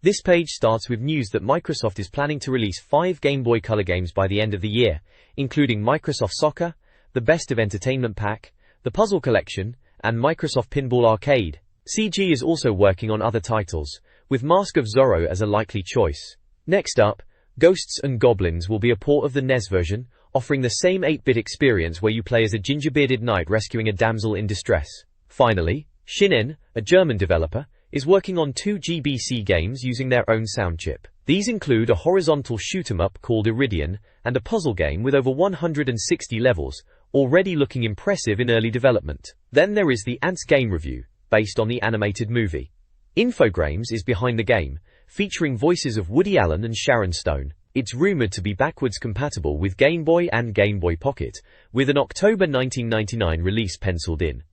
This page starts with news that Microsoft is planning to release 5 Game Boy Color games by the end of the year, including Microsoft Soccer, the Best of Entertainment Pack, the Puzzle Collection, and Microsoft Pinball Arcade. CG is also working on other titles, with Mask of Zorro as a likely choice. Next up, Ghosts and Goblins will be a port of the NES version, offering the same 8-bit experience where you play as a ginger-bearded knight rescuing a damsel in distress. Finally, Shinen, a German developer, is working on 2 GBC games using their own sound chip. These include a horizontal shoot-'em-up called Iridian, and a puzzle game with over 160 levels, already looking impressive in early development. Then there is the Ants game review, based on the animated movie. Infogrames is behind the game, featuring voices of Woody Allen and Sharon Stone. It's rumored to be backwards compatible with Game Boy and Game Boy Pocket, with an October 1999 release penciled in.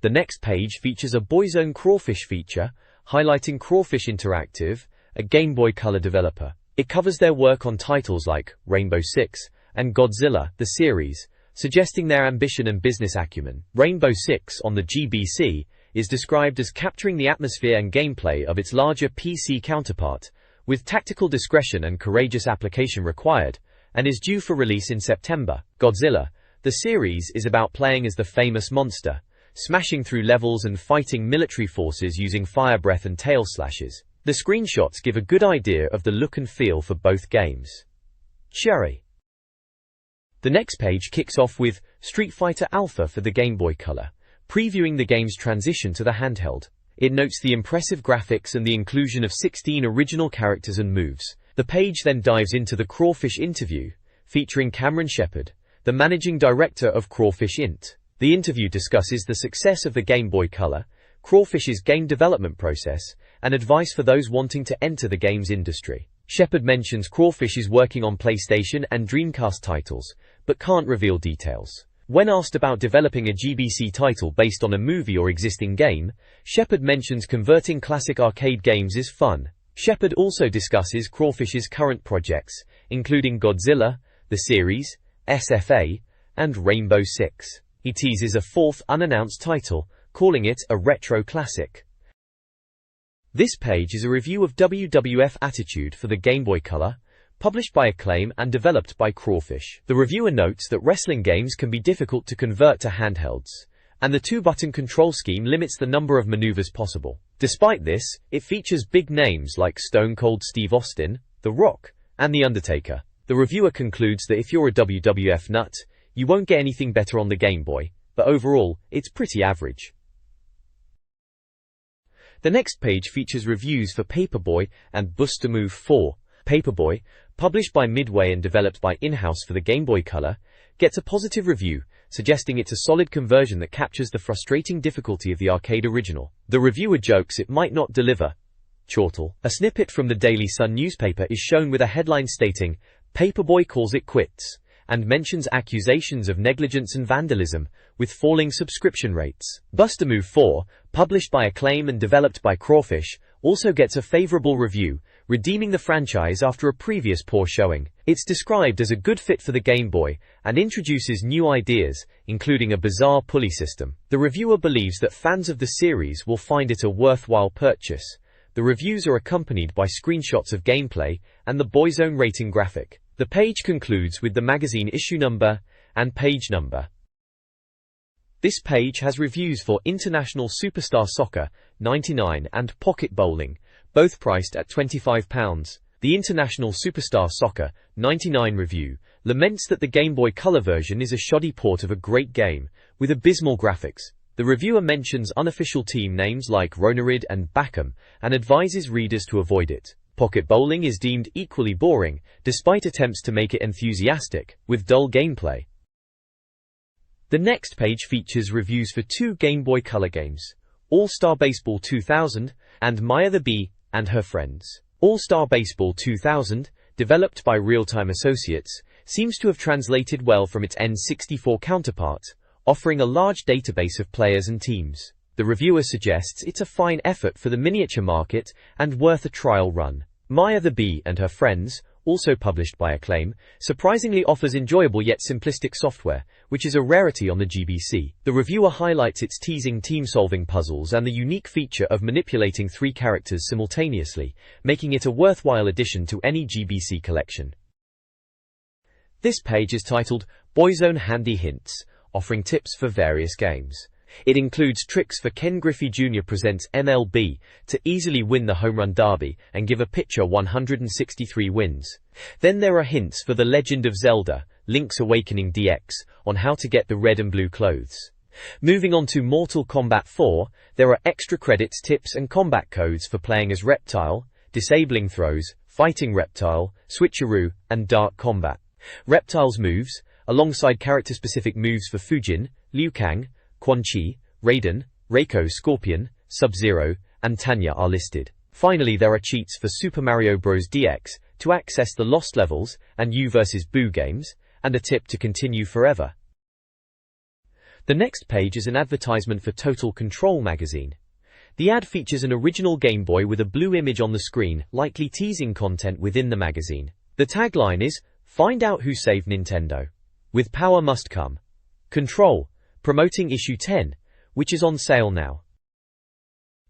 The next page features a Boyzone Crawfish feature, highlighting Crawfish Interactive, a Game Boy Color developer. It covers their work on titles like Rainbow Six and Godzilla, the series, suggesting their ambition and business acumen. Rainbow Six on the GBC is described as capturing the atmosphere and gameplay of its larger PC counterpart, with tactical discretion and courageous application required, and is due for release in September. Godzilla, the series, is about playing as the famous monster, smashing through levels and fighting military forces using fire breath and tail slashes. The screenshots give a good idea of the look and feel for both games. Cherry. The next page kicks off with Street Fighter Alpha for the Game Boy Color, previewing the game's transition to the handheld. It notes the impressive graphics and the inclusion of 16 original characters and moves. The page then dives into the Crawfish interview, featuring Cameron Shepard, the managing director of Crawfish Int. The interview discusses the success of the Game Boy Color, Crawfish's game development process, and advice for those wanting to enter the games industry. Shepard mentions Crawfish is working on PlayStation and Dreamcast titles, but can't reveal details. When asked about developing a GBC title based on a movie or existing game, Shepard mentions converting classic arcade games is fun. Shepard also discusses Crawfish's current projects, including Godzilla, the series, SFA, and Rainbow Six. He teases a fourth unannounced title, calling it a retro classic. This page is a review of WWF Attitude for the Game Boy Color, published by Acclaim and developed by Crawfish. The reviewer notes that wrestling games can be difficult to convert to handhelds, and the two-button control scheme limits the number of maneuvers possible. Despite this, it features big names like Stone Cold Steve Austin, The Rock, and The Undertaker. The reviewer concludes that if you're a WWF nut, you won't get anything better on the Game Boy, but overall, it's pretty average. The next page features reviews for Paperboy and Buster Move 4. Paperboy, published by Midway and developed by In-House for the Game Boy Color, gets a positive review, suggesting it's a solid conversion that captures the frustrating difficulty of the arcade original. The reviewer jokes it might not deliver. Chortle. A snippet from the Daily Sun newspaper is shown with a headline stating, "Paperboy calls it quits," and mentions accusations of negligence and vandalism, with falling subscription rates. Buster Move 4, published by Acclaim and developed by Crawfish, also gets a favorable review, redeeming the franchise after a previous poor showing. It's described as a good fit for the Game Boy, and introduces new ideas, including a bizarre pulley system. The reviewer believes that fans of the series will find it a worthwhile purchase. The reviews are accompanied by screenshots of gameplay and the Boyzone rating graphic. The page concludes with the magazine issue number and page number. This page has reviews for International Superstar Soccer, 99, and Pocket Bowling, both priced at £25. The International Superstar Soccer, 99 review laments that the Game Boy Color version is a shoddy port of a great game, with abysmal graphics. The reviewer mentions unofficial team names like Ronarid and Backham, and advises readers to avoid it. Pocket Bowling is deemed equally boring, despite attempts to make it enthusiastic, with dull gameplay. The next page features reviews for two Game Boy Color games, All-Star Baseball 2000 and Maya the Bee and Her Friends. All-Star Baseball 2000, developed by Real-Time Associates, seems to have translated well from its N64 counterpart, offering a large database of players and teams. The reviewer suggests it's a fine effort for the miniature market and worth a trial run. Maya the Bee and Her Friends, also published by Acclaim, surprisingly offers enjoyable yet simplistic software, which is a rarity on the GBC. The reviewer highlights its teasing team-solving puzzles and the unique feature of manipulating 3 characters simultaneously, making it a worthwhile addition to any GBC collection. This page is titled Boyzone Handy Hints, offering tips for various games. It includes tricks for Ken Griffey Jr. presents MLB to easily win the home run derby and give a pitcher 163 wins. Then there are hints for The Legend of Zelda, Link's Awakening DX, on how to get the red and blue clothes. Moving on to Mortal Kombat 4, there are extra credits, tips and combat codes for playing as Reptile, disabling throws, fighting Reptile, switcheroo, and dark combat. Reptile's moves, alongside character-specific moves for Fujin, Liu Kang, Quan Chi, Raiden, Reiko Scorpion, Sub-Zero, and Tanya are listed. Finally, there are cheats for Super Mario Bros. DX, to access the lost levels and You vs. Boo games, and a tip to continue forever. The next page is an advertisement for Total Control magazine. The ad features an original Game Boy with a blue image on the screen, likely teasing content within the magazine. The tagline is, "Find out who saved Nintendo. With power must come. Control," promoting issue 10, which is on sale now.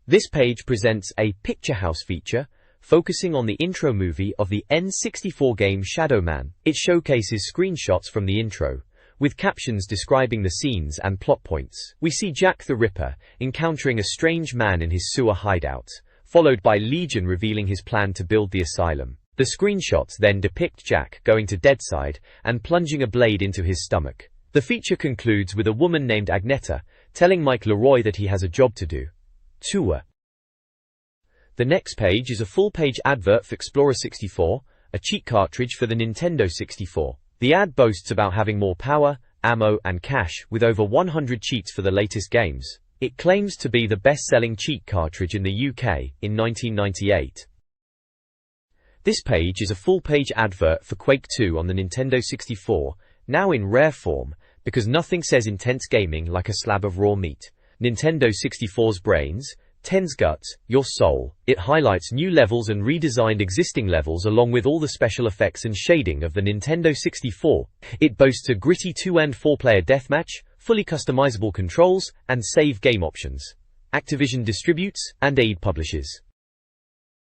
This page presents a Picture House feature, focusing on the intro movie of the N64 game Shadow Man. It showcases screenshots from the intro, with captions describing the scenes and plot points. We see Jack the Ripper encountering a strange man in his sewer hideout, followed by Legion revealing his plan to build the asylum. The screenshots then depict Jack going to Deadside and plunging a blade into his stomach. The feature concludes with a woman named Agneta telling Mike Leroy that he has a job to do. Tour. The next page is a full-page advert for Explorer 64, a cheat cartridge for the Nintendo 64. The ad boasts about having more power, ammo, and cash, with over 100 cheats for the latest games. It claims to be the best-selling cheat cartridge in the UK in 1998. This page is a full-page advert for Quake 2 on the Nintendo 64, now in rare form, because nothing says intense gaming like a slab of raw meat. Nintendo 64's brains, 10's guts, your soul. It highlights new levels and redesigned existing levels along with all the special effects and shading of the Nintendo 64. It boasts a gritty 2 and 4-player deathmatch, fully customizable controls, and save game options. Activision distributes and aid publishes.